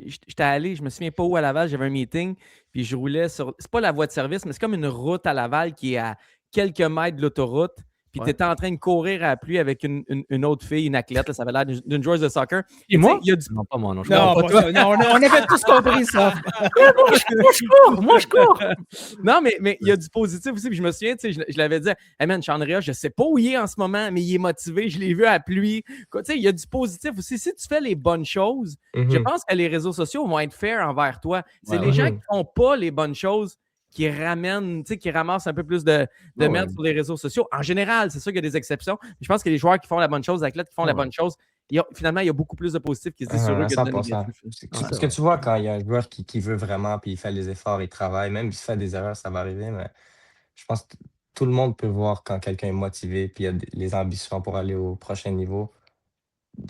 [SPEAKER 4] J'étais allé, je me souviens pas où à Laval, j'avais un meeting, puis je roulais sur. C'est pas la voie de service, mais c'est comme une route à Laval qui est à quelques mètres de l'autoroute. Puis tu étais en train de courir à la pluie avec une autre fille, une athlète, là, ça avait l'air d'une joueuse de soccer.
[SPEAKER 1] Et moi?
[SPEAKER 4] Il y a du...
[SPEAKER 1] Non, pas moi, non.
[SPEAKER 3] Non, pas ça. Non, on avait tous compris ça.
[SPEAKER 1] Moi, je cours.
[SPEAKER 4] Non, mais il y a du positif aussi. Puis je me souviens, tu sais, je l'avais dit, hey man, Chandria, je sais pas où il est en ce moment, mais il est motivé. Je l'ai vu à la pluie. Tu sais, il y a du positif aussi. Si tu fais les bonnes choses, je pense que les réseaux sociaux vont être fair envers toi. C'est les gens qui font pas les bonnes choses qui ramènent, tu sais, qui ramassent un peu plus de merde sur les réseaux sociaux. En général, c'est sûr qu'il y a des exceptions. Mais je pense que les joueurs qui font la bonne chose, les athlètes qui font la bonne chose, finalement, il y a beaucoup plus de positifs qui se disent sur eux que de négatifs.
[SPEAKER 2] Parce que tu vois, quand il y a un joueur qui veut vraiment, puis il fait les efforts, il travaille, même s'il fait des erreurs, ça va arriver, mais je pense que tout le monde peut voir quand quelqu'un est motivé, puis il a les ambitions pour aller au prochain niveau.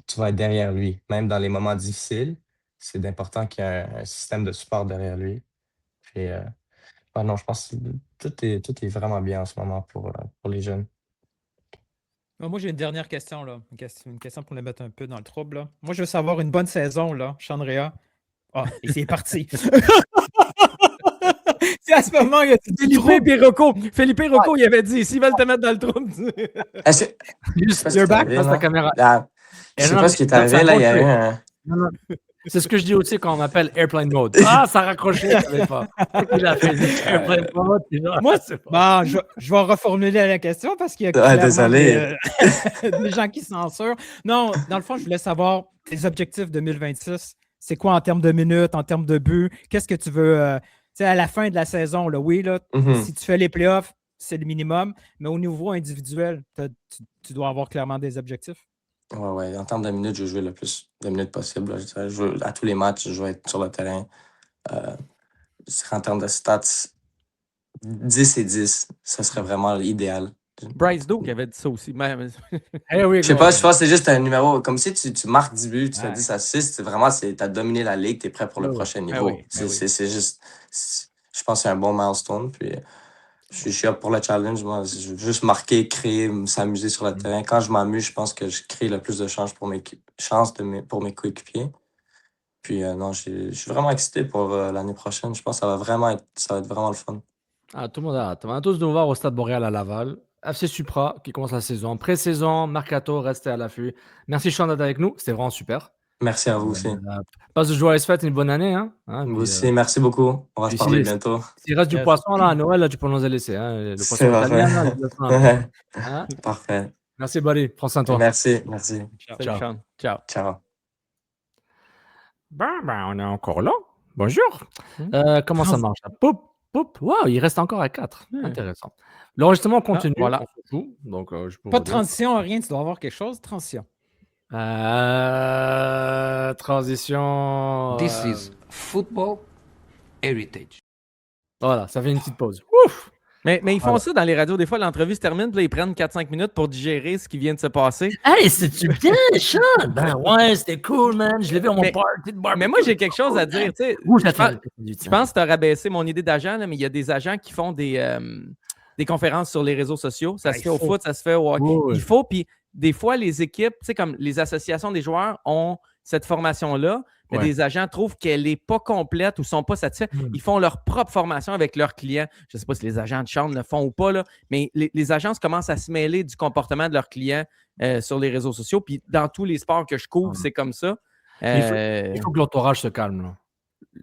[SPEAKER 2] Tu vas être derrière lui. Même dans les moments difficiles, c'est important qu'il y ait un système de support derrière lui. Puis, non, je pense que tout est vraiment bien en ce moment pour les jeunes.
[SPEAKER 3] Moi, j'ai une dernière question, là. Une question pour les mettre un peu dans le trouble, là. Moi, je veux savoir une bonne saison, là, Chandria. Ah, et c'est parti. C'est à ce moment il y a
[SPEAKER 4] Felipe Rocco, il avait dit, s'ils veulent te mettre dans le trou.
[SPEAKER 3] You're back?
[SPEAKER 1] Passe ta caméra.
[SPEAKER 5] Je sais pas ce qui est arrivé, là, il y a eu un...
[SPEAKER 1] C'est ce que je dis aussi quand on m'appelle Airplane Mode. Ah, ça raccrochait, je savais pas. Il a fait Airplane Mode.
[SPEAKER 3] Moi, je vais reformuler la question parce qu'il y a des gens qui censurent. Non, dans le fond, je voulais savoir tes objectifs 2026. C'est quoi en termes de minutes, en termes de buts? Qu'est-ce que tu veux à la fin de la saison? Là, oui, là, si tu fais les playoffs, c'est le minimum, mais au niveau individuel, tu dois avoir clairement des objectifs.
[SPEAKER 5] Ouais. En termes de minutes, je veux jouer le plus de minutes possible. Là. Je veux, à tous les matchs, je veux être sur le terrain. En termes de stats, 10 et 10, ça serait vraiment l'idéal.
[SPEAKER 4] Bryce Doak avait dit ça aussi.
[SPEAKER 5] Je sais pas, je pense que c'est juste un numéro. Comme si tu marques 10 buts, tu fais 10 assists, tu as dominé la ligue, tu es prêt pour le prochain niveau. C'est juste, je pense que c'est un bon milestone. Puis, je suis up pour le challenge. Moi, je veux juste marquer, créer, s'amuser sur le terrain. Quand je m'amuse, je pense que je crée le plus de chances pour mes coéquipiers. Puis non, je suis vraiment excité pour l'année prochaine. Je pense que ça va être vraiment le fun.
[SPEAKER 1] Ah, tout le monde a hâte. On va tous nous voir au Stade Boréal à Laval. FC Supra qui commence la saison. Pré-saison, Mercato, restez à l'affût. Merci Sean d'être avec nous, c'était vraiment super.
[SPEAKER 5] Merci à vous aussi.
[SPEAKER 1] Passe de joyeuses fêtes, une bonne année. Hein,
[SPEAKER 5] vous aussi, merci beaucoup. On va se parler bientôt.
[SPEAKER 1] S'il reste du poisson là, à Noël, là, tu peux nous en laisser. Hein, le poisson italien, là, hein?
[SPEAKER 5] Parfait.
[SPEAKER 1] Merci, buddy. Prends soin de toi.
[SPEAKER 5] Merci.
[SPEAKER 4] Ciao.
[SPEAKER 5] Ciao.
[SPEAKER 1] On est encore là. Bonjour. Comment ça marche? Poup. Wow, il reste encore à 4. Intéressant. L'enregistrement continue.
[SPEAKER 4] Voilà.
[SPEAKER 1] On se joue, donc,
[SPEAKER 3] pas de transition, rien. Tu dois avoir quelque chose de transition.
[SPEAKER 1] Transition.
[SPEAKER 6] This is football heritage.
[SPEAKER 1] Voilà, ça fait une petite pause. Ouf!
[SPEAKER 4] Mais ils font ça dans les radios. Des fois, l'entrevue se termine, puis là, ils prennent 4-5 minutes pour digérer ce qui vient de se passer.
[SPEAKER 1] Hey, c'est-tu bien, Sean? Ben ouais, c'était cool, man. Je l'ai vu à mon party de barbecue.
[SPEAKER 4] Mais moi, j'ai quelque chose à dire. Tu sais, je pense que tu as rabaissé mon idée d'agent, là, mais il y a des agents qui font des conférences sur les réseaux sociaux. Ça se fait au foot, ça se fait au hockey.
[SPEAKER 1] Ouais.
[SPEAKER 4] Il faut, puis des fois, les équipes, tu sais, comme les associations des joueurs ont cette formation-là, mais des agents trouvent qu'elle n'est pas complète ou ne sont pas satisfaits. Ils font leur propre formation avec leurs clients. Je ne sais pas si les agents de chambre le font ou pas, là, mais les agences commencent à se mêler du comportement de leurs clients sur les réseaux sociaux. Puis dans tous les sports que je couvre, c'est comme ça.
[SPEAKER 1] Il faut que l'entourage se calme. Là.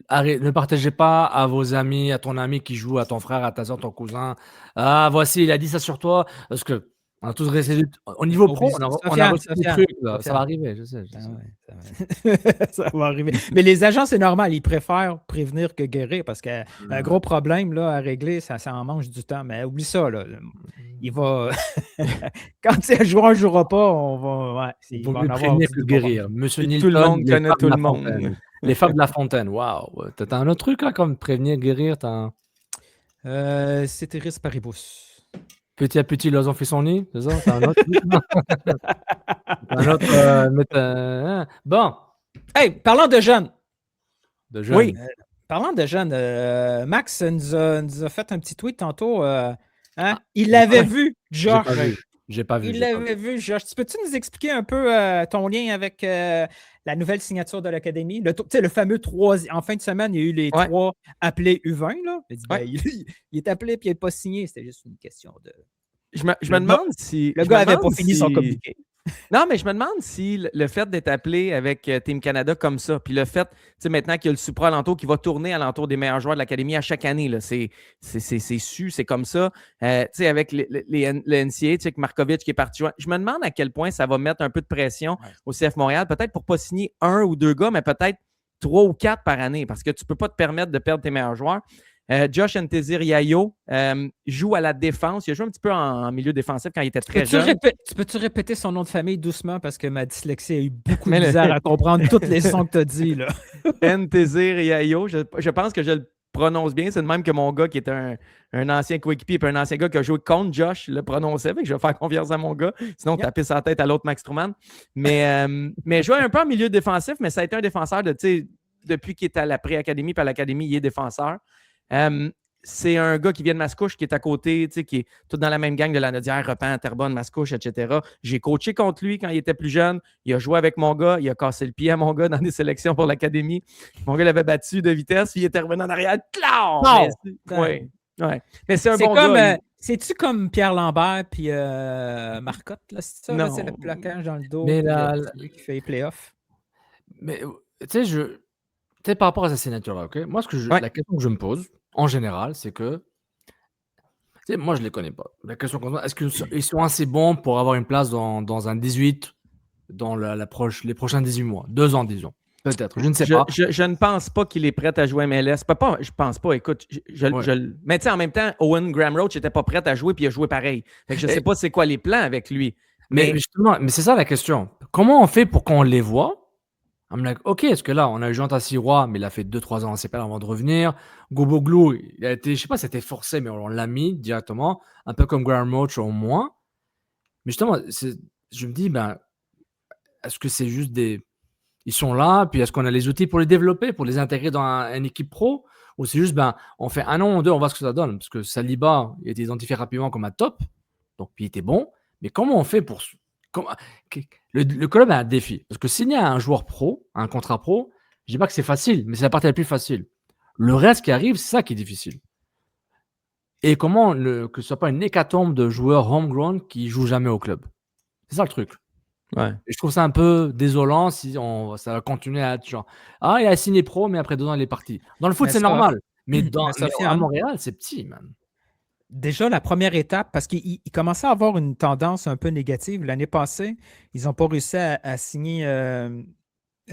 [SPEAKER 1] Arrête, ne partagez pas à vos amis, à ton ami qui joue, à ton frère, à ta soeur, ton cousin. Ah, voici, il a dit ça sur toi. Parce que on a tous resté au niveau pro, on a reçu des trucs. Là. Ça va arriver, je sais.
[SPEAKER 3] Ça va arriver. Mais les agents, c'est normal. Ils préfèrent prévenir que guérir parce qu'un gros problème là, à régler, ça en mange du temps. Mais oublie ça. Là. Il va. Quand un joueur ne jouera pas, on va. Ouais,
[SPEAKER 1] il va mieux prévenir que guérir. Monsieur Nilton,
[SPEAKER 4] tout le monde connaît tout le monde.
[SPEAKER 1] Les femmes de La Fontaine, waouh. T'as un autre truc là, comme prévenir, guérir.
[SPEAKER 3] C'était Ceteris Paribus.
[SPEAKER 1] Petit à petit, l'oiseau fait son nid, c'est ça? T'as un autre truc, un autre. Bon.
[SPEAKER 3] Hey, parlant de jeunes.
[SPEAKER 1] Oui.
[SPEAKER 3] Parlant de jeunes, Max nous a fait un petit tweet tantôt. Il l'avait vu, Josh.
[SPEAKER 1] J'ai pas vu.
[SPEAKER 3] Il l'avait vu, Josh. Peux-tu nous expliquer un peu ton lien avec la nouvelle signature de l'Académie? Le fameux 3. En fin de semaine, il y a eu les 3 appelés U20. Là. Il est appelé et il n'est pas signé. C'était juste une question de.
[SPEAKER 4] Je me demande si.
[SPEAKER 3] Le gars n'avait pas fini son communiqué.
[SPEAKER 4] Non, mais je me demande si le fait d'être appelé avec Team Canada comme ça, puis le fait, maintenant qu'il y a le Supra alentour qui va tourner alentour des meilleurs joueurs de l'Académie à chaque année, là, c'est su, c'est comme ça. Avec le NCA, avec Markovic qui est parti jouer. Je me demande à quel point ça va mettre un peu de pression au CF Montréal, peut-être pour ne pas signer 1 ou 2 gars, mais peut-être 3 ou 4 par année, parce que tu ne peux pas te permettre de perdre tes meilleurs joueurs. Josh Ntezir Yayo joue à la défense. Il a joué un petit peu en milieu défensif quand il était très jeune.
[SPEAKER 3] Peux-tu répéter son nom de famille doucement parce que ma dyslexie a eu beaucoup de misère à comprendre tous les sons que tu as dit.
[SPEAKER 4] Ntezir Yayo, je pense que je le prononce bien. C'est le même que mon gars qui est un ancien coéquipier et un ancien gars qui a joué contre Josh le prononçait. Je vais faire confiance à mon gars. Sinon, taper sa tête à l'autre Max Truman. Mais jouait un peu en milieu défensif, mais ça a été un défenseur depuis qu'il est à la pré-académie, puis à l'académie, il est défenseur. C'est un gars qui vient de Mascouche, qui est à côté, qui est tout dans la même gang de la Nodière, Repent, Terrebonne, Mascouche, etc. J'ai coaché contre lui quand il était plus jeune. Il a joué avec mon gars. Il a cassé le pied à mon gars dans des sélections pour l'académie. Mon gars l'avait battu de vitesse. Puis il était revenu en arrière. Oui. Mais c'est un bon gars.
[SPEAKER 3] C'est-tu comme Pierre Lambert puis Marcotte? Là, c'est ça?
[SPEAKER 4] Non.
[SPEAKER 3] Là, c'est le plaquage dans le dos.
[SPEAKER 1] Mais
[SPEAKER 3] celui qui fait les playoffs.
[SPEAKER 1] Mais tu sais, par rapport à sa signature-là, OK? Moi, la question que je me pose, en général, c'est que, moi, je ne les connais pas. La question qu'on est-ce qu'ils sont assez bons pour avoir une place dans un 18, dans les prochains 18 mois? 2 ans, disons. Peut-être, je ne sais pas.
[SPEAKER 4] Je ne pense pas qu'il est prêt à jouer MLS. Je pense pas, écoute. Mais tu sais, en même temps, Owen Graham Roach n'était pas prêt à jouer, puis il a joué pareil. Fait que je ne sais pas c'est quoi les plans avec lui.
[SPEAKER 1] Mais justement, c'est ça la question. Comment on fait pour qu'on les voit? I'm like, OK, est-ce que là, on a eu Jonathan Sirois, mais il a fait 2-3 ans en CPL avant de revenir. Goboglou, il a été, je sais pas, c'était forcé, mais on l'a mis directement, un peu comme Graham Roach au moins. Mais justement, je me dis, est-ce que c'est juste ils sont là, puis est-ce qu'on a les outils pour les développer, pour les intégrer dans une équipe pro? Ou c'est juste, on fait 1 an ou 2, on voit ce que ça donne. Parce que Saliba, il a été identifié rapidement comme un top, donc puis il était bon. Mais comment on fait pour... Le club a un défi. Parce que signer un joueur pro, un contrat pro, je dis pas que c'est facile, mais c'est la partie la plus facile. Le reste qui arrive, c'est ça qui est difficile. et que ce soit pas une hécatombe de joueurs homegrown qui jouent jamais au club. C'est ça le truc.
[SPEAKER 4] Ouais.
[SPEAKER 1] Et je trouve ça un peu désolant si ça va continuer à être genre il a signé pro, mais après 2 ans, il est parti. Dans le foot,
[SPEAKER 3] Mais
[SPEAKER 1] c'est
[SPEAKER 3] ça-
[SPEAKER 1] normal. Mais
[SPEAKER 3] Mais
[SPEAKER 1] à
[SPEAKER 3] Sofiane,
[SPEAKER 1] Montréal, c'est petit, man.
[SPEAKER 3] déjà, la première étape, parce qu'il commençait à avoir une tendance un peu négative. L'année passée, ils n'ont pas réussi à signer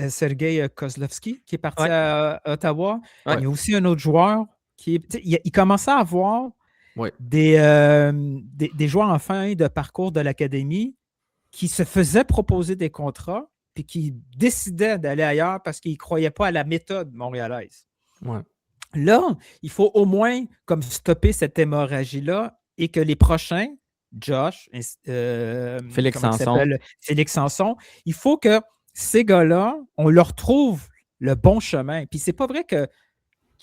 [SPEAKER 3] Sergei Kozlovski, qui est parti
[SPEAKER 4] Ouais.
[SPEAKER 3] à Ottawa.
[SPEAKER 4] Ouais.
[SPEAKER 3] Il y a aussi un autre joueur qui est. Il commençait à avoir
[SPEAKER 1] Ouais.
[SPEAKER 3] des joueurs en fin de parcours de l'académie qui se faisaient proposer des contrats puis qui décidaient d'aller ailleurs parce qu'ils ne croyaient pas à la méthode montréalaise.
[SPEAKER 1] Ouais.
[SPEAKER 3] Là, il faut au moins comme stopper cette hémorragie-là et que les prochains, Josh,
[SPEAKER 4] Félix
[SPEAKER 3] comment il
[SPEAKER 4] Sanson.
[SPEAKER 3] s'appelle? Félix Sanson, il faut que ces gars-là, on leur trouve le bon chemin. Puis c'est pas vrai que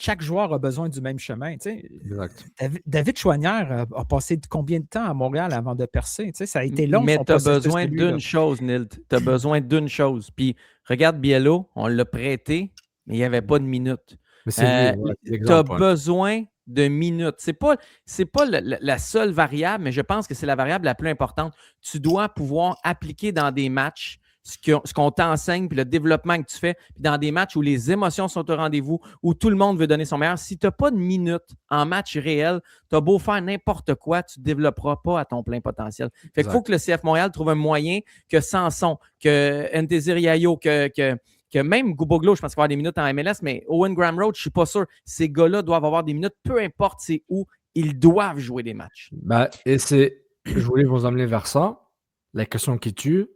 [SPEAKER 3] chaque joueur a besoin du même chemin. Tu sais.
[SPEAKER 1] Exact.
[SPEAKER 3] David Choignard a passé combien de temps à Montréal avant de percer? Tu sais, ça a été long.
[SPEAKER 4] Mais
[SPEAKER 3] son
[SPEAKER 4] tu as
[SPEAKER 3] processus
[SPEAKER 4] besoin
[SPEAKER 3] de lui, là.
[SPEAKER 4] d'une chose, Nilt. Tu as besoin d'une chose. Puis regarde Biello, on l'a prêté, mais il n'y avait pas de minutes.
[SPEAKER 1] Mais c'est lui,
[SPEAKER 4] Tu as
[SPEAKER 1] l'exemple.
[SPEAKER 4] besoin de minutes. C'est pas la seule variable, mais je pense que c'est la variable la plus importante. Tu dois pouvoir appliquer dans des matchs ce qu'on t'enseigne, puis le développement que tu fais, puis dans des matchs où les émotions sont au rendez-vous, où tout le monde veut donner son meilleur. Si tu n'as pas de minutes en match réel, tu as beau faire n'importe quoi, tu ne développeras pas à ton plein potentiel. Fait qu'il faut que le CF Montréal trouve un moyen que Sanson, que Ndésir Yayo, que même Gouboglo, je pense qu'il va avoir des minutes en MLS, mais Owen Graham-Roach, je ne suis pas sûr. Ces gars-là doivent avoir des minutes, peu importe c'est où, ils doivent jouer des matchs.
[SPEAKER 1] Je voulais vous emmener vers ça. La question qui tue,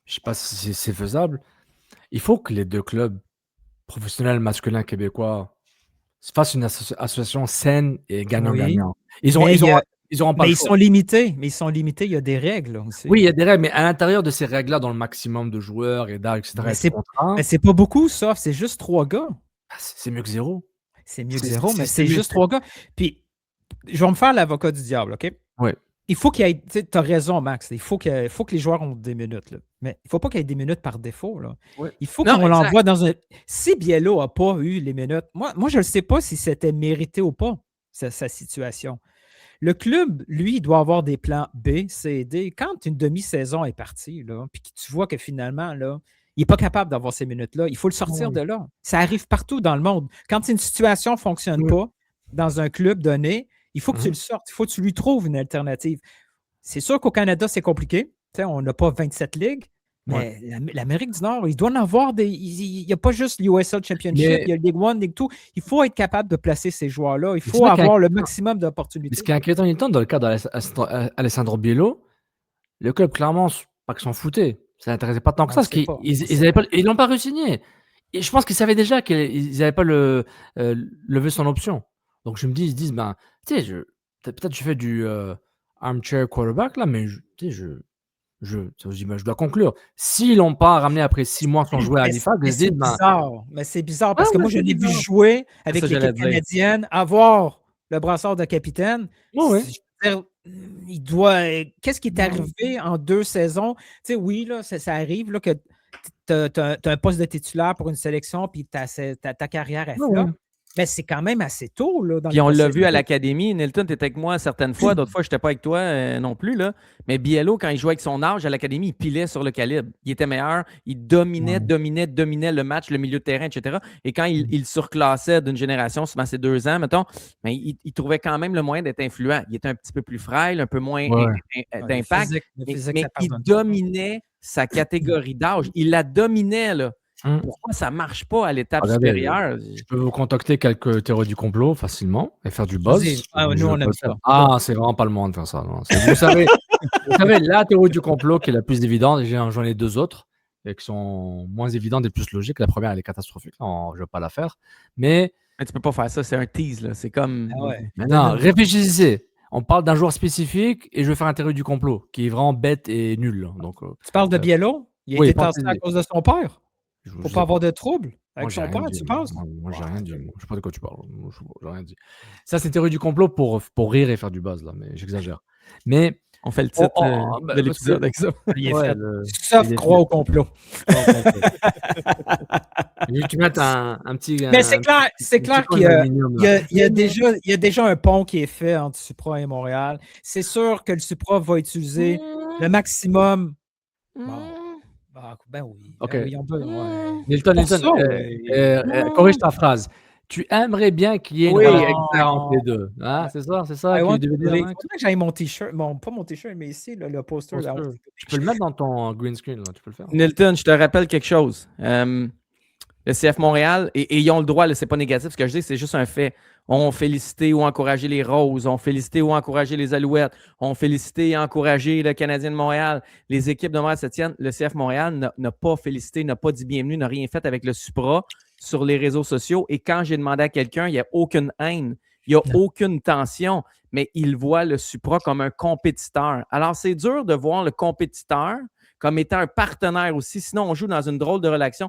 [SPEAKER 1] je ne sais pas si c'est faisable. Il faut que les 2 clubs professionnels masculins québécois fassent une association saine et gagnant-gagnant. Ils auront pas
[SPEAKER 3] Mais
[SPEAKER 1] le
[SPEAKER 3] ils
[SPEAKER 1] choix.
[SPEAKER 3] sont limités. Mais ils sont limités. Il y a des règles là, aussi.
[SPEAKER 1] Oui, il y a des règles, mais à l'intérieur de ces règles-là, dans le maximum de joueurs et d'âge, etc.,
[SPEAKER 3] Mais c'est pas beaucoup, ça. C'est juste 3 gars.
[SPEAKER 1] c'est mieux que 0.
[SPEAKER 3] C'est mieux que 0, mais c'est juste 3 gars. Puis, je vais me faire l'avocat du diable, OK?
[SPEAKER 1] Oui.
[SPEAKER 3] Il faut qu'il y ait. Tu as raison, Max. Il faut que les joueurs ont des minutes. Là. Mais il ne faut pas qu'il y ait des minutes par défaut. Là.
[SPEAKER 1] Oui.
[SPEAKER 3] Il faut qu'on l'envoie dans un. Si Biello n'a pas eu les minutes, moi je ne sais pas si c'était mérité ou pas, sa situation. Le club, lui, doit avoir des plans B, C, D. Quand une demi-saison est partie, là, puis que tu vois que finalement, là, il n'est pas capable d'avoir ces minutes-là, il faut le sortir de là. Ça arrive partout dans le monde. Quand une situation ne fonctionne pas dans un club donné, il faut que tu le sortes. Il faut que tu lui trouves une alternative. C'est sûr qu'au Canada, c'est compliqué. T'sais, on n'a pas 27 ligues, mais l'Amérique du Nord, il doit en avoir des. Il n'y a pas juste l'USL Championship, il y a Ligue 1, Ligue 2. Il faut être capable de placer ces joueurs-là. Il faut avoir le maximum d'opportunités.
[SPEAKER 1] Ce qui est inquiétant, dans le cas d'Alessandro Biello, le club, clairement, pas qu'ils s'en foutaient. Ça n'intéressait pas tant que ça, parce qu'ils n'ont pas re-signé. Et je pense qu'ils savaient déjà qu'ils n'avaient pas levé son option. Donc ils se disent, tu sais, peut-être je fais du armchair quarterback là, mais je dois conclure. S'ils l'ont pas ramené après 6 mois sans jouer à Halifax,
[SPEAKER 3] c'est bizarre. Mais c'est bizarre parce que moi, je l'ai vu jouer avec l'équipe canadienne, avoir le brassard de capitaine. Il doit. Qu'est-ce qui est arrivé en 2 saisons? Tu sais, oui, là, ça arrive là, que tu as un poste de titulaire pour une sélection, puis ta carrière est là. Mais c'est quand même assez tôt. Là,
[SPEAKER 4] puis on l'a vu à l'académie. Nilton, tu étais avec moi certaines fois. D'autres fois, je n'étais pas avec toi non plus. Là. Mais Biello, quand il jouait avec son âge à l'académie, il pilait sur le calibre. Il était meilleur. Il dominait le match, le milieu de terrain, etc. Et quand il surclassait d'une génération, souvent c'est 2 ans, mettons, mais il trouvait quand même le moyen d'être influent. Il était un petit peu plus frêle, un peu moins d'impact. Mais il dominait sa catégorie d'âge. Il la dominait, là. Pourquoi ça ne marche pas à l'étape supérieure?
[SPEAKER 1] Je peux vous contacter quelques théories du complot facilement et faire du buzz.
[SPEAKER 3] Nous, on aime ça.
[SPEAKER 1] C'est vraiment pas le moment de faire ça. Non. Vous savez, la théorie du complot qui est la plus évidente, j'en ai 2 autres et qui sont moins évidentes et plus logiques. La première, elle est catastrophique. Je ne vais pas la faire. Mais
[SPEAKER 4] tu ne peux pas faire ça, c'est un tease. Là. C'est comme.
[SPEAKER 1] Non, réfléchissez. On parle d'un joueur spécifique et je vais faire un théorie du complot qui est vraiment bête et nul. Donc,
[SPEAKER 3] tu parles de Biello? Il a été tassé à cause de son père? Pour pas avoir de troubles avec son père, tu penses?
[SPEAKER 1] Moi, j'ai rien dit. Je sais pas de quoi tu parles. J'ai rien dit. Ça, c'est théorie du complot pour rire et faire du buzz, là, mais j'exagère. Mais
[SPEAKER 4] On fait le titre de l'épisode avec ça.
[SPEAKER 3] Il est
[SPEAKER 1] Ouais,
[SPEAKER 3] fait.
[SPEAKER 1] le-
[SPEAKER 3] Sauf
[SPEAKER 1] il est
[SPEAKER 3] croire
[SPEAKER 1] fait.
[SPEAKER 3] au complot.
[SPEAKER 1] Il faut que tu mettes un petit.
[SPEAKER 3] Mais c'est clair, c'est clair qu'il y a,
[SPEAKER 1] d'aluminium,
[SPEAKER 3] il y
[SPEAKER 1] là.
[SPEAKER 3] a- il y a déjà, il y a déjà un pont qui est fait entre Supra et Montréal. C'est sûr que le Supra va utiliser le maximum. Bon. Ben oui.
[SPEAKER 1] Ok.
[SPEAKER 3] Ben oui, on peut, ouais.
[SPEAKER 1] Milton,
[SPEAKER 3] Pour
[SPEAKER 1] Milton,
[SPEAKER 3] ça, oui.
[SPEAKER 1] corrige ta phrase. Tu aimerais bien qu'il y ait une
[SPEAKER 3] Oui,
[SPEAKER 1] relation
[SPEAKER 3] exact.
[SPEAKER 1] entre les deux. Hein, c'est ça
[SPEAKER 3] I
[SPEAKER 1] que
[SPEAKER 3] want
[SPEAKER 1] tu devais
[SPEAKER 3] to
[SPEAKER 1] dire,
[SPEAKER 3] believe.
[SPEAKER 1] Max?
[SPEAKER 3] Faudrait que j'aille mon t-shirt. Pas mon t-shirt, mais ici, là, le poster. Là,
[SPEAKER 1] Tu peux le mettre dans ton green screen, là. Tu peux le faire.
[SPEAKER 4] Nilton, je te rappelle quelque chose. Le CF Montréal, et ils ont le droit, là, c'est pas négatif, ce que je dis, c'est juste un fait. On félicité ou encouragé les Roses, on félicité ou encouragé les Alouettes, on félicité et encouragé le Canadien de Montréal, les équipes de Montréal-Septième. Le CF Montréal n'a pas félicité, n'a pas dit bienvenue, n'a rien fait avec le Supra sur les réseaux sociaux. Et quand j'ai demandé à quelqu'un, il n'y a aucune haine, il n'y a aucune tension, mais il voit le Supra comme un compétiteur. Alors, c'est dur de voir le compétiteur comme étant un partenaire aussi. Sinon, on joue dans une drôle de relation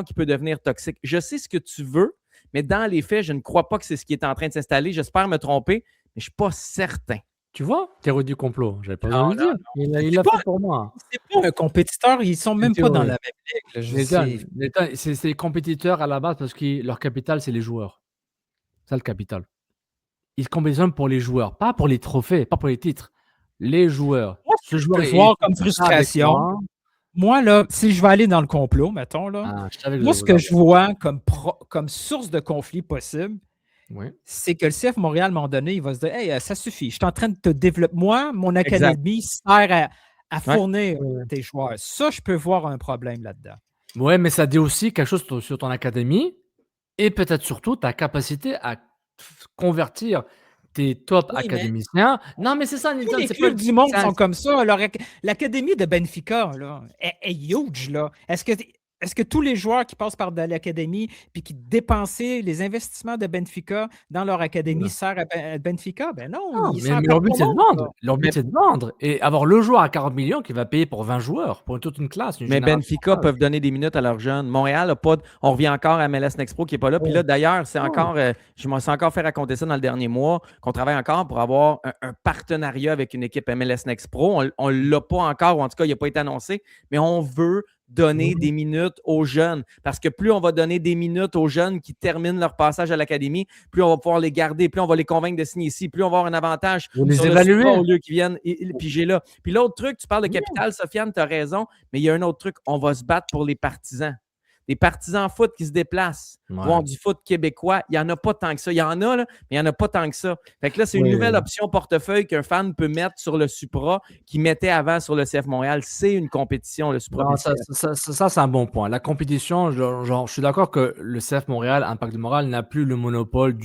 [SPEAKER 4] qui peut devenir toxique. Je sais ce que tu veux, mais dans les faits, je ne crois pas que c'est ce qui est en train de s'installer. J'espère me tromper, mais je ne suis pas certain.
[SPEAKER 1] Tu vois, théorie du complot. J'avais pas
[SPEAKER 3] Non,
[SPEAKER 1] besoin de le dire. Il l'a fait pour moi.
[SPEAKER 3] C'est pas un compétiteur, ils sont même pas dans la même ligue. Là,
[SPEAKER 1] C'est des compétiteurs à la base parce que leur capital, c'est les joueurs. C'est ça le capital. Ils compétitionnent pour les joueurs, pas pour les trophées, pas pour les titres. Les joueurs.
[SPEAKER 3] Ce joueur est voir comme frustration. Moi, là, si je vais aller dans le complot, mettons, là, moi, ce que je vois comme source de conflit possible, c'est que le CF Montréal, à un moment donné, il va se dire « Hey, ça suffit, je suis en train de te développer. Moi, mon académie sert à fournir tes joueurs. » Ça, je peux voir un problème là-dedans.
[SPEAKER 1] Oui, mais ça dit aussi quelque chose sur ton académie et peut-être surtout ta capacité à convertir tes top académiciens. Non, mais c'est ça, Nilton.
[SPEAKER 3] Tous les clubs du monde sont comme ça. L'académie de Benfica là, est huge. Là. Est-ce que tous les joueurs qui passent par l'académie puis qui dépensent les investissements de Benfica dans leur académie servent à Benfica? Ben non.
[SPEAKER 1] Mais leur but, c'est de vendre. Leur but, c'est de vendre et avoir le joueur à 40 millions qui va payer pour 20 joueurs, pour toute une classe.
[SPEAKER 4] Mais Benfica peuvent donner des minutes à leurs jeunes. Montréal, on revient encore à MLS Next Pro qui n'est pas là. Puis là, d'ailleurs, c'est encore, je me suis encore fait raconter ça dans le dernier mois, qu'on travaille encore pour avoir un partenariat avec une équipe MLS Next Pro. On ne l'a pas encore, ou en tout cas, il n'a pas été annoncé, mais on veut donner des minutes aux jeunes. Parce que plus on va donner des minutes aux jeunes qui terminent leur passage à l'académie, plus on va pouvoir les garder, plus on va les convaincre de signer ici, plus on va avoir un avantage
[SPEAKER 1] sur les évaluer
[SPEAKER 4] au lieu qu'ils viennent piger là. Puis l'autre truc, tu parles de capital, Sofiane, tu as raison, mais il y a un autre truc, on va se battre pour les partisans. Les partisans foot qui se déplacent, voir du foot québécois, il n'y en a pas tant que ça. Il y en a, là, mais il n'y en a pas tant que ça. Fait que là, c'est une nouvelle option portefeuille qu'un fan peut mettre sur le Supra qu'il mettait avant sur le CF Montréal. C'est une compétition, le Supra.
[SPEAKER 1] Non, ça, c'est un bon point. La compétition, je suis d'accord que le CF Montréal, Impact de Montréal, n'a plus le monopole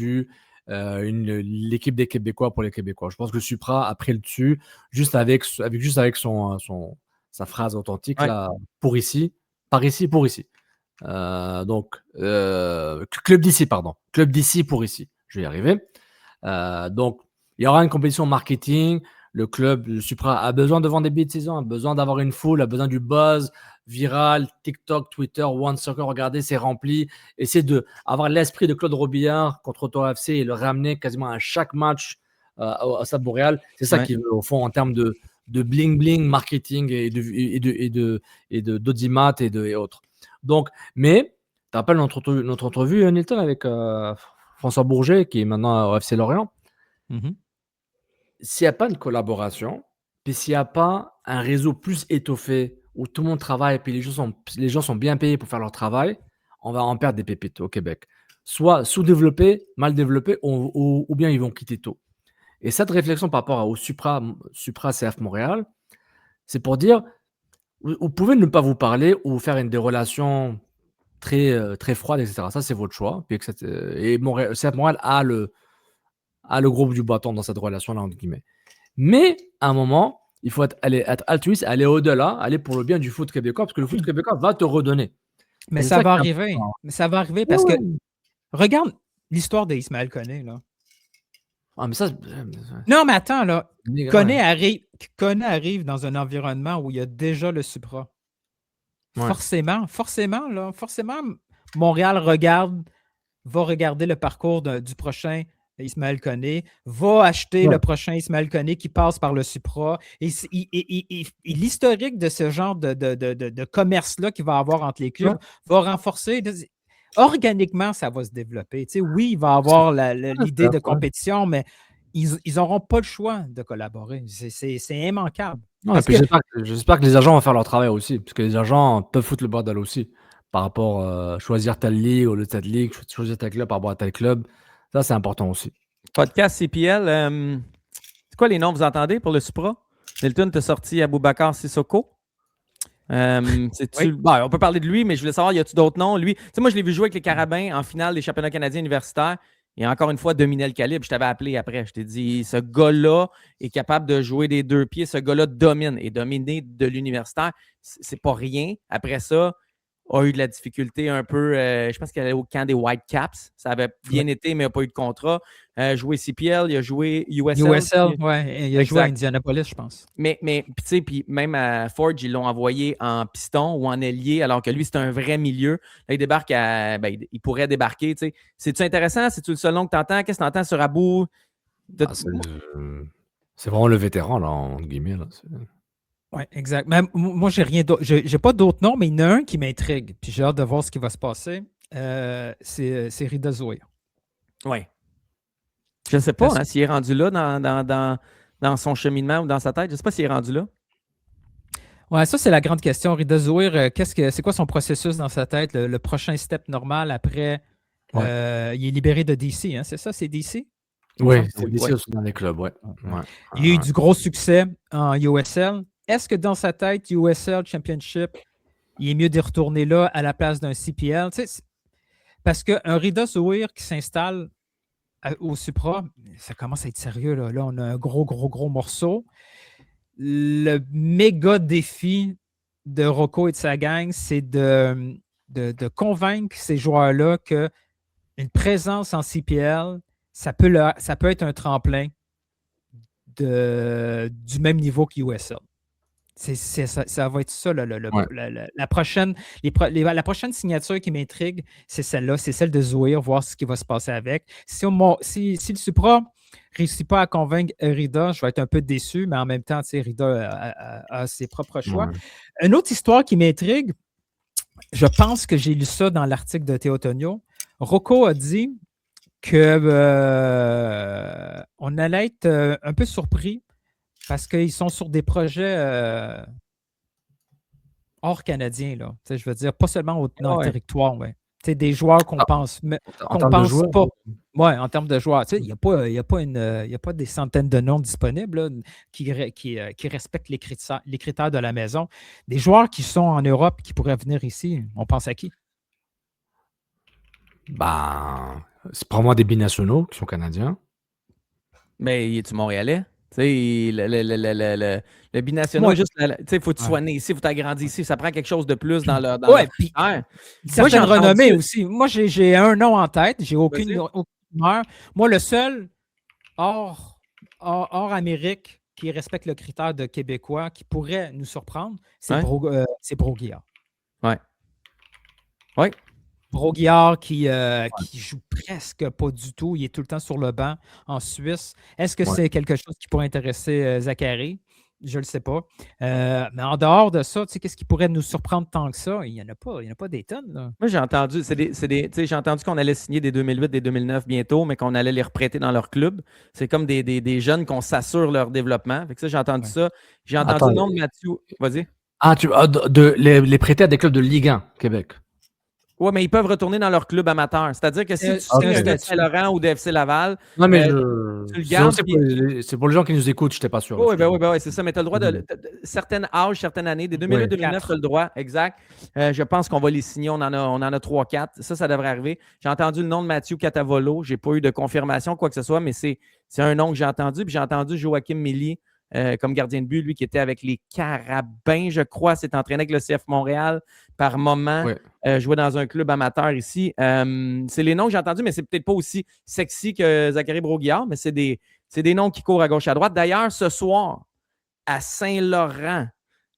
[SPEAKER 1] l'équipe des Québécois pour les Québécois. Je pense que le Supra a pris le dessus juste avec sa phrase authentique, là, pour ici, par ici, pour ici. Donc, Club d'ici, pardon. Club d'ici pour ici. Je vais y arriver. Donc, il y aura une compétition marketing. Le club, le Supra, a besoin de vendre des billets de saison, a besoin d'avoir une foule, a besoin du buzz viral, TikTok, Twitter, One Soccer. Regardez, c'est rempli. Essayer d'avoir l'esprit de Claude Robillard contre Auto FC et le ramener quasiment à chaque match au Stade Montréal. C'est ça qu'il veut, au fond, en termes de bling-bling, marketing et d'audimat et autres. Donc, mais, tu te rappelles notre entrevue, Nilton, avec François Bourget, qui est maintenant au FC Lorient. S'il n'y a pas une collaboration, puis s'il n'y a pas un réseau plus étoffé, où tout le monde travaille, puis les gens sont bien payés pour faire leur travail, on va en perdre des pépites au Québec. Soit sous-développés, mal développés, ou bien ils vont quitter tôt. Et cette réflexion par rapport au Supra CF Montréal, c'est pour dire, vous pouvez ne pas vous parler ou faire des relations très, très froides, etc. Ça, c'est votre choix. Puis et CF Montréal a le groupe du bâton dans cette relation-là, entre guillemets. Mais, à un moment, il faut être altruiste, aller au-delà, aller pour le bien du foot québécois, parce que le foot québécois va te redonner.
[SPEAKER 3] Mais ça va arriver. Mais ça va arriver parce que, regarde l'histoire d'Ismaël Koné, là.
[SPEAKER 1] Ah, mais ça...
[SPEAKER 3] Non, mais attends, là. Koné arrive dans un environnement où il y a déjà le Supra. Forcément, Montréal va regarder le parcours du prochain Ismaël Koné, va acheter
[SPEAKER 1] Ouais.
[SPEAKER 3] le prochain Ismaël Koné qui passe par le Supra. Et l'historique de ce genre de commerce-là qu'il va avoir entre les clubs va renforcer. Organiquement, ça va se développer. Tu sais, oui, il va avoir l'idée de compétition, mais ils n'auront pas le choix de collaborer. C'est immanquable.
[SPEAKER 1] Non, et puis j'espère que les agents vont faire leur travail aussi, parce que les agents peuvent foutre le bordel aussi par rapport à choisir telle ligue ou telle ligue, choisir tel club par rapport à tel club. Ça, c'est important aussi.
[SPEAKER 4] Podcast CPL, c'est quoi les noms que vous entendez pour le Supra? Milton t'a sorti Aboubacar Sissoko. On peut parler de lui, mais je voulais savoir, y a-t-il d'autres noms? Lui, tu sais, moi, je l'ai vu jouer avec les Carabins en finale des championnats canadiens universitaires. Et encore une fois, dominé le calibre. Je t'avais appelé après. Je t'ai dit, ce gars-là est capable de jouer des 2 pieds. Ce gars-là domine. Et dominer de l'universitaire, c'est pas rien. Après ça, a eu de la difficulté un peu. Je pense qu'elle allait au camp des Whitecaps. Ça avait bien été, mais il n'a pas eu de contrat. Joué CPL, il a joué USL.
[SPEAKER 3] USL, oui. Il a joué à Indianapolis, je pense.
[SPEAKER 4] Mais tu sais, puis même à Forge, ils l'ont envoyé en piston ou en ailier, alors que lui, c'est un vrai milieu. Là, il débarque il pourrait débarquer, tu sais. C'est-tu intéressant? C'est-tu le seul nom que tu entends? Qu'est-ce que tu entends sur Abou?
[SPEAKER 1] C'est vraiment le vétéran, là, entre guillemets. Là.
[SPEAKER 3] Oui, exact. Mais moi, j'ai rien d'autre. J'ai pas d'autres noms, mais il y en a un qui m'intrigue. Puis j'ai hâte de voir ce qui va se passer. C'est Rida Zouhir.
[SPEAKER 4] Oui. Je ne sais pas s'il est rendu là dans son cheminement ou dans sa tête. Je ne sais pas s'il est rendu là.
[SPEAKER 3] Ouais, ça, c'est la grande question. Rida Zouhir, c'est quoi son processus dans sa tête? Le prochain step normal après, il est libéré de DC, hein? C'est ça, c'est DC?
[SPEAKER 1] Oui, c'est DC aussi dans les clubs,
[SPEAKER 3] Il a eu du gros succès en USL. Est-ce que dans sa tête, USL Championship, il est mieux d'y retourner là à la place d'un CPL? Tu sais, parce qu'un Rida Zouhir qui s'installe au Supra, ça commence à être sérieux. Là, on a un gros morceau. Le méga défi de Rocco et de sa gang, c'est de convaincre ces joueurs-là qu'une présence en CPL, ça peut être un tremplin du même niveau que USL. Ça va être ça, la prochaine signature qui m'intrigue, c'est celle-là, c'est celle de Zouhir, voir ce qui va se passer avec. Si le Supra ne réussit pas à convaincre Rida, je vais être un peu déçu, mais en même temps, Rida a ses propres choix. Ouais. Une autre histoire qui m'intrigue, je pense que j'ai lu ça dans l'article de Théo Tonio. Rocco a dit qu'on allait être un peu surpris parce qu'ils sont sur des projets hors canadiens, là. Je veux dire, pas seulement dans le territoire, ouais. Des joueurs qu'on pense pas. Ouais, en termes de joueurs. Il n'y a pas des centaines de noms disponibles là, qui respectent les critères de la maison. Des joueurs qui sont en Europe qui pourraient venir ici, on pense à qui?
[SPEAKER 1] C'est probablement des binationaux qui sont canadiens.
[SPEAKER 4] Mais es-tu Montréalais? Le binational, juste, il faut que tu sois né ici, il faut t'agrandir ici. Ça prend quelque chose de plus dans leur
[SPEAKER 3] certaines renommées aussi. Moi, j'ai un nom en tête. J'ai aucune humeur. Moi, le seul hors Amérique qui respecte le critère de Québécois qui pourrait nous surprendre, c'est Brault-Guillard.
[SPEAKER 4] Oui.
[SPEAKER 3] Brault-Guillard qui joue presque pas du tout. Il est tout le temps sur le banc en Suisse. Est-ce que c'est quelque chose qui pourrait intéresser Zachary? Je ne le sais pas. Mais en dehors de ça, qu'est-ce qui pourrait nous surprendre tant que ça? Il n'y en a pas des tonnes. Là.
[SPEAKER 4] Moi, j'ai entendu, j'ai entendu qu'on allait signer des 2008, des 2009 bientôt, mais qu'on allait les reprêter dans leur club. C'est comme des jeunes qu'on s'assure leur développement. Fait que ça, j'ai entendu ça. J'ai entendu le nom de Mathieu. Vas-y.
[SPEAKER 1] Les prêter à des clubs de Ligue 1 Québec.
[SPEAKER 4] Oui, mais ils peuvent retourner dans leur club amateur. C'est-à-dire que si tu signes de Saint-Laurent ou de FC Laval,
[SPEAKER 1] non, mais
[SPEAKER 4] tu le gardes.
[SPEAKER 1] C'est pour les gens qui nous écoutent, je n'étais pas sûr.
[SPEAKER 4] Oui, c'est ça. Mais tu as le droit de certains âges, certaines années. Des 2008-2009, tu as le droit. Exact. Je pense qu'on va les signer. On en a 3-4. Ça devrait arriver. J'ai entendu le nom de Mathieu Catavolo. Je n'ai pas eu de confirmation, quoi que ce soit, mais c'est un nom que j'ai entendu. Puis j'ai entendu Joachim Milly comme gardien de but, lui qui était avec les Carabins, je crois, s'est entraîné avec le CF Montréal par moment, jouait dans un club amateur ici. C'est les noms que j'ai entendus, mais c'est peut-être pas aussi sexy que Zachary Brault-Guillard, mais c'est des noms qui courent à gauche à droite. D'ailleurs, ce soir, à Saint-Laurent,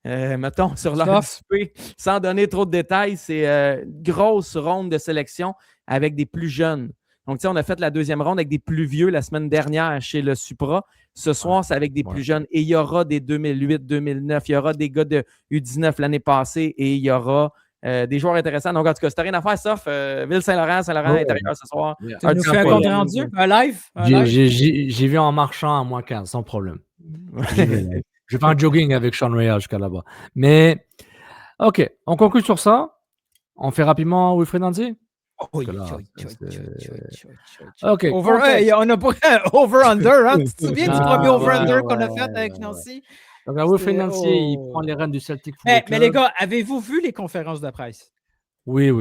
[SPEAKER 4] mettons, sur leur souper, sans donner trop de détails, c'est une grosse ronde de sélection avec des plus jeunes. Donc, tu sais, on a fait la deuxième ronde avec des plus vieux la semaine dernière chez le Supra. Ce soir, c'est avec des plus jeunes. Et il y aura des 2008, 2009. Il y aura des gars de U19 l'année passée et il y aura des joueurs intéressants. Donc, en tout cas, si tu n'as rien à faire, sauf Ville-Saint-Laurent, intérieur ce soir.
[SPEAKER 3] Tu nous fais un compte rendu, un live?
[SPEAKER 1] J'y vais en marchant à moins 15, sans problème. Je fais un jogging avec Sean Rea jusqu'à là-bas. Mais, OK, on conclut sur ça. On fait rapidement Wilfried Nancy?
[SPEAKER 3] OK.
[SPEAKER 1] On
[SPEAKER 3] a pas over-under, hein? Tu te souviens du premier over-under qu'on a fait avec Nancy?
[SPEAKER 1] Donc, Wilfried Nancy, il prend les rênes du Celtic.
[SPEAKER 3] Mais les gars, avez-vous vu les conférences de presse?
[SPEAKER 1] Oui.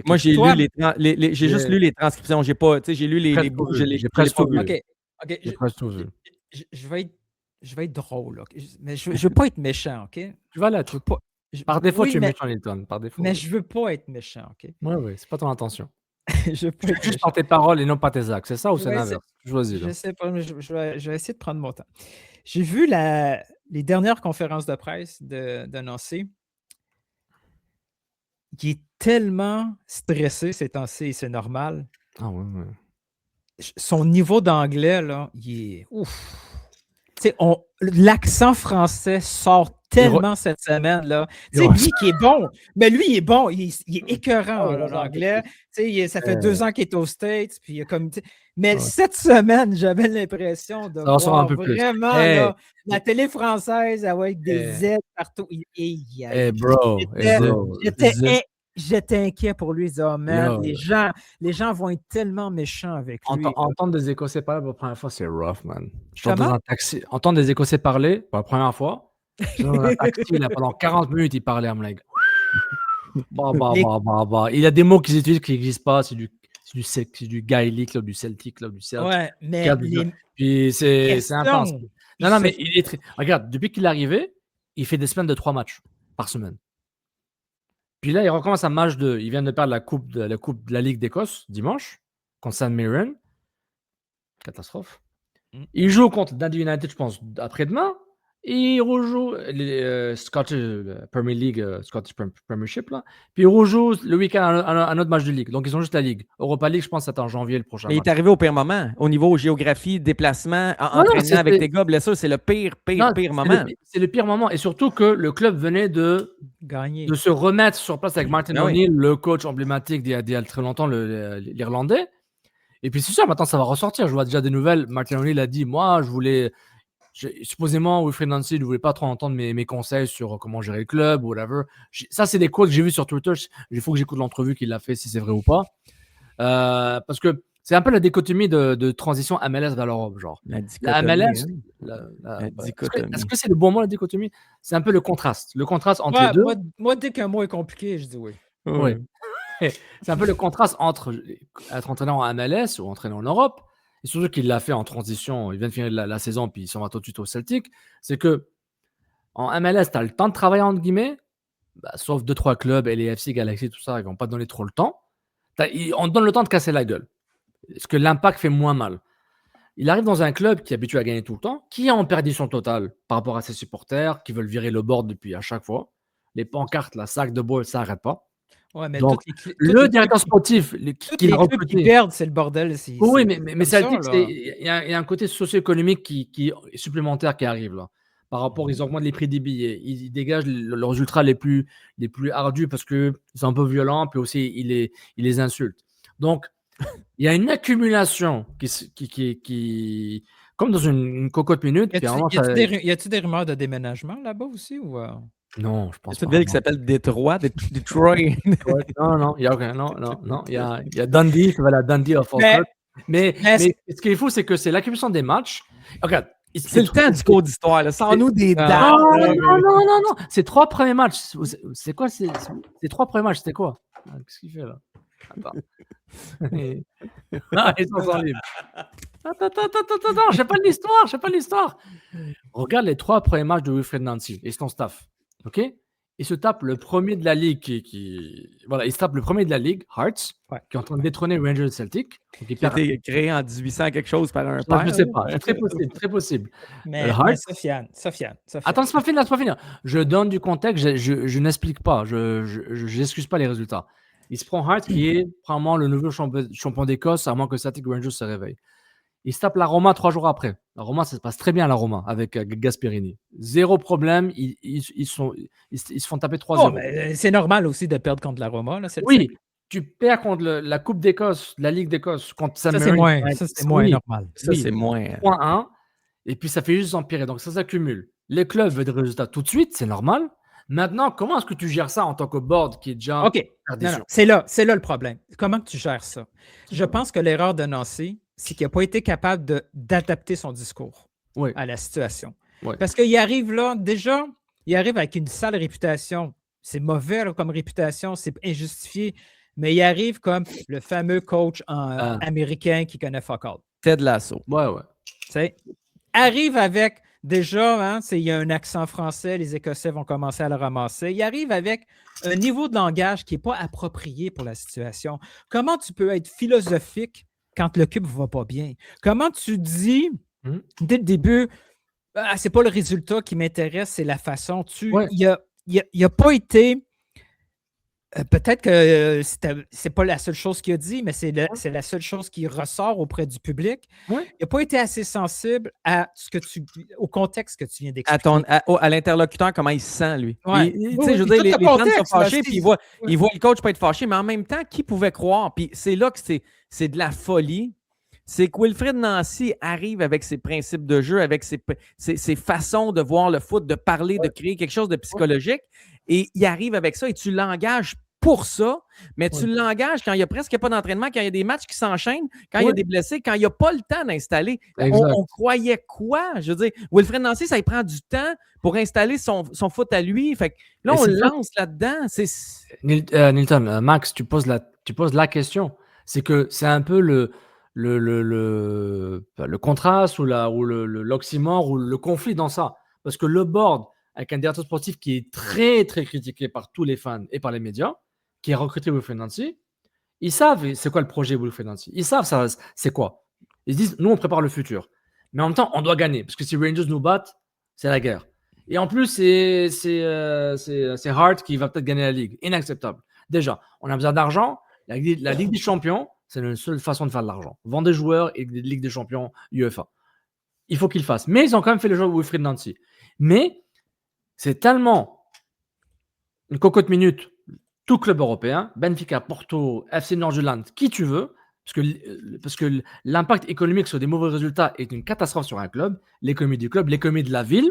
[SPEAKER 4] Moi, j'ai lu juste lu les transcriptions. J'ai pas, tu sais, j'ai lu les bouts.
[SPEAKER 1] J'ai presque tout vu.
[SPEAKER 3] OK.
[SPEAKER 1] J'ai presque tout vu.
[SPEAKER 3] Je vais être drôle, là. Mais je veux pas être méchant, OK?
[SPEAKER 1] Tu vas là, tu veux pas. Par défaut, tu es méchant, Hilton. Par défaut.
[SPEAKER 3] Mais je veux pas être méchant, OK?
[SPEAKER 1] Oui, c'est pas ton intention.
[SPEAKER 3] Je veux pas être
[SPEAKER 1] juste par tes paroles et non par tes actes. C'est ça ou c'est l'inverse? Choisis.
[SPEAKER 3] Je sais pas, mais je vais essayer de prendre mon temps. J'ai vu les dernières conférences de presse de Nancy. Il est tellement stressé ces temps-ci, c'est normal.
[SPEAKER 1] Ah ouais.
[SPEAKER 3] Son niveau d'anglais, là, il est ouf. L'accent français sort tellement cette semaine, là. Tu sais, lui qui est bon, mais lui, il est bon, il est écœurant en anglais. Tu sais, ça fait 2 ans qu'il est aux States, puis il a comme... Mais cette semaine, j'avais l'impression de voir
[SPEAKER 1] un peu
[SPEAKER 3] vraiment là, la télé française avec des aides partout. J'étais inquiet pour lui. Oh, man, les gens vont être tellement méchants avec lui.
[SPEAKER 1] Entendre des Écossais parler pour la première fois, c'est rough, man. Je suis dans un taxi. Entendre des Écossais parler pour la première fois, je suis dans un taxi, là, pendant 40 minutes, il parlait à like. Il y a des mots qu'ils utilisent qui n'existent pas. C'est du gaélique, du celtique, du celte.
[SPEAKER 3] Ouais, mais
[SPEAKER 1] puis c'est intense. Non, mais il est regarde, depuis qu'il est arrivé, il fait des semaines de 3 matchs par semaine. Puis là, il recommence un match il vient de perdre la coupe de la Ligue d'Écosse dimanche contre St Mirren. Catastrophe. Il joue contre Dundee United, je pense, après-demain. Et il rejoue les Scottish Premier League, Scottish Premiership. Là. Puis il rejoue le week-end un autre match de Ligue. Donc, ils ont juste la Ligue. Europa League, je pense, c'est en janvier le prochain.
[SPEAKER 4] Mais il est arrivé au pire moment. Au niveau géographie, déplacement, entraînement avec tes gars, blessures, c'est le pire moment.
[SPEAKER 1] C'est le pire moment. Et surtout que le club venait de
[SPEAKER 3] gagner,
[SPEAKER 1] de se remettre sur place avec Martin O'Neill, le coach emblématique d'il y a très longtemps, l'Irlandais. Et puis, c'est sûr, maintenant, ça va ressortir. Je vois déjà des nouvelles. Martin O'Neill a dit, moi, supposément, Wilfried Nancy ne voulait pas trop entendre mes conseils sur comment gérer le club ou whatever. Ça, c'est des quotes que j'ai vues sur Twitter. Il faut que j'écoute l'entrevue qu'il a fait, si c'est vrai ou pas. Parce que c'est un peu la dichotomie de transition MLS vers l'Europe. Genre. La MLS, est-ce que c'est le bon mot, la dichotomie? C'est un peu le contraste. Le contraste entre les deux.
[SPEAKER 3] Moi, dès qu'un mot est compliqué, je dis oui.
[SPEAKER 1] Oui. C'est un peu le contraste entre être entraîneur en MLS ou entraîneur en Europe. Et surtout qu'il l'a fait en transition, il vient de finir la saison, puis il s'en va tout de suite au Celtic, c'est que en MLS, tu as le temps de travailler, entre guillemets, sauf 2-3 clubs, LAFC, Galaxy, tout ça, ils ne vont pas te donner trop le temps. On te donne le temps de casser la gueule. Parce que l'impact fait moins mal. Il arrive dans un club qui est habitué à gagner tout le temps, qui est en perdition totale par rapport à ses supporters, qui veulent virer le board depuis à chaque fois. Les pancartes, la sac de bois, ça n'arrête pas.
[SPEAKER 3] Ouais, mais
[SPEAKER 1] donc, le directeur sportif
[SPEAKER 3] qui perdent, c'est le bordel.
[SPEAKER 1] Oui, mais ça il y a un côté socio-économique qui est supplémentaire qui arrive là. Par rapport, ils augmentent les prix des billets, ils dégagent leurs ultras les plus ardus parce qu'ils sont un peu violents, puis aussi ils les insultent. Donc, il y a une accumulation qui comme dans une cocotte minute.
[SPEAKER 3] Y a-t-il des rumeurs de déménagement là-bas aussi ou
[SPEAKER 1] Non, je pense pas.
[SPEAKER 4] C'est une ville qui s'appelle Detroit. Detroit.
[SPEAKER 1] Non, il y a aucun. Non. Il y a Dundee, ça va la Dundee of Falkirk. Mais ce qu'il faut, c'est que c'est l'accumulation des matchs. Regarde.
[SPEAKER 4] C'est le temps du cours d'histoire. Sans-nous des dates.
[SPEAKER 1] Non. Ces 3 premiers matchs. C'est quoi ces 3 premiers matchs? C'était quoi? Qu'est-ce qu'il fait là? Attends. Ils sont libres. Attends. Je sais pas l'histoire. Regarde les 3 premiers matchs de Wilfried Nancy et son staff. OK? Il se tape le premier de la ligue il se tape le premier de la ligue, Hearts, qui est en train de détrôner Rangers Celtic.
[SPEAKER 4] Qui a été créé en 1800 quelque chose par un père.
[SPEAKER 1] Je ne sais pas. Très possible.
[SPEAKER 3] Mais Sofiane.
[SPEAKER 1] Attends, laisse-moi finir. Je donne du contexte, je n'explique pas. Je n'excuse pas les résultats. Il se prend Hart, qui est probablement le nouveau champion d'Écosse, à moins que Celtic Rangers se réveille. Il se tape la Roma 3 jours après. La Roma, ça se passe très bien, la Roma, avec Gasperini. Zéro problème. Ils se font taper 3-0.
[SPEAKER 3] Mais c'est normal aussi de perdre contre la Roma. Là,
[SPEAKER 1] oui, tu perds contre la Coupe d'Écosse, la Ligue d'Écosse, contre
[SPEAKER 3] ça, c'est moins normal.
[SPEAKER 4] Ça, c'est moins.
[SPEAKER 1] 3-1. Et puis, ça fait juste empirer. Donc, ça s'accumule. Les clubs veulent des résultats tout de suite, c'est normal. Maintenant, comment est-ce que tu gères ça en tant que board qui est déjà...
[SPEAKER 3] OK. Non, c'est là le problème. Comment que tu gères ça? Je pense que l'erreur de Nancy, c'est qu'il n'a pas été capable d'adapter son discours à la situation.
[SPEAKER 1] Oui.
[SPEAKER 3] Parce qu'il arrive là, déjà, il arrive avec une sale réputation. C'est mauvais là, comme réputation, c'est injustifié, mais il arrive comme le fameux coach américain qui connaît fuck all.
[SPEAKER 4] Ted Lasso.
[SPEAKER 1] Ouais.
[SPEAKER 3] Arrive avec, déjà, il y a un accent français, les Écossais vont commencer à le ramasser. Il arrive avec un niveau de langage qui n'est pas approprié pour la situation. Comment tu peux être philosophique quand le club ne va pas bien? Comment tu dis, dès le début, c'est pas le résultat qui m'intéresse, c'est la façon. Il n'a pas été... peut-être que c'est pas la seule chose qu'il a dit, mais c'est la seule chose qui ressort auprès du public. Il n'a pas été assez sensible au contexte que tu viens d'expliquer.
[SPEAKER 4] À l'interlocuteur, comment il se sent, lui.
[SPEAKER 3] Je
[SPEAKER 4] veux dire, les fans sont fâchés, puis ils voient le coach pas être fâché, mais en même temps, qui pouvait croire? Puis c'est là que c'est de la folie. C'est que Wilfried Nancy arrive avec ses principes de jeu, avec ses façons de voir le foot, de parler, de créer quelque chose de psychologique. Et il arrive avec ça et tu l'engages pour ça, mais tu l'engages quand il n'y a presque pas d'entraînement, quand il y a des matchs qui s'enchaînent, quand il y a des blessés, quand il n'y a pas le temps d'installer. On croyait quoi? Je veux dire, Wilfried Nancy, ça lui prend du temps pour installer son foot à lui. Fait que là, on le lance là-dedans.
[SPEAKER 1] Nilton, Max, tu poses la question. C'est que c'est un peu le contraste ou l'oxymore ou le conflit dans ça. Parce que le board, avec un directeur sportif qui est très, très critiqué par tous les fans et par les médias, qui a recruté Wilfried Nancy, ils savent c'est quoi le projet Wilfried Nancy. Ils savent ça, c'est quoi. Ils se disent, nous, on prépare le futur. Mais en même temps, on doit gagner. Parce que si Rangers nous battent, c'est la guerre. Et en plus, c'est Hart qui va peut-être gagner la Ligue. Inacceptable. Déjà, on a besoin d'argent. La Ligue des Champions, c'est la seule façon de faire de l'argent. Vendre des joueurs et Ligue des Champions UEFA. Il faut qu'ils le fassent. Mais ils ont quand même fait le jeu de Wilfried Nancy. Mais c'est tellement une cocotte minute, tout club européen, Benfica, Porto, FC Nord-Jylland, qui tu veux, parce que l'impact économique sur des mauvais résultats est une catastrophe sur un club, l'économie du club, l'économie de la ville,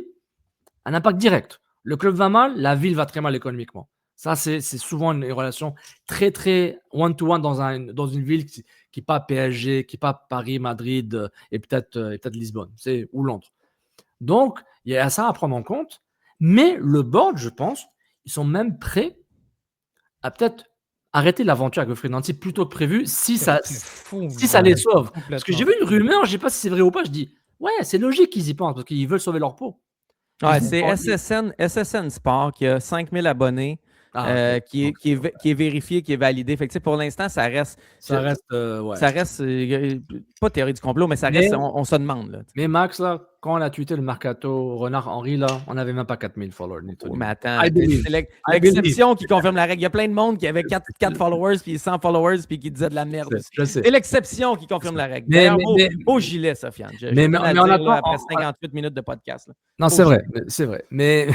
[SPEAKER 1] un impact direct. Le club va mal, la ville va très mal économiquement. Ça, c'est souvent une relation très, très one-to-one dans une ville qui n'est pas PSG, qui n'est pas Paris, Madrid et peut-être Lisbonne ou Londres. Donc, il y a ça à prendre en compte. Mais le board, je pense, ils sont même prêts à peut-être arrêter l'aventure avec Wilfried Nancy plus tôt que prévu si ça les sauve. Parce que j'ai vu une rumeur, je ne sais pas si c'est vrai ou pas, je dis, ouais, c'est logique qu'ils y pensent parce qu'ils veulent sauver leur peau.
[SPEAKER 4] Ouais, c'est SSN Sport qui a 5000 abonnés. Qui est vérifié, qui est validé. Fait que, pour l'instant, ça reste pas théorie du complot, mais ça reste, on se demande. Là,
[SPEAKER 1] mais Max, là, quand on a tweeté le Mercato Renard Henry, là, on n'avait même pas 4000 followers.
[SPEAKER 4] Mais attends, c'est l'exception qui confirme la règle. Il y a plein de monde qui avait 4 followers, puis 100 followers, puis qui disait de la merde. C'est l'exception qui confirme la règle. D'ailleurs, beau gilet, Sofiane.
[SPEAKER 1] Mais on attend
[SPEAKER 4] après 58 minutes de podcast. Là.
[SPEAKER 1] Non, c'est vrai. Mais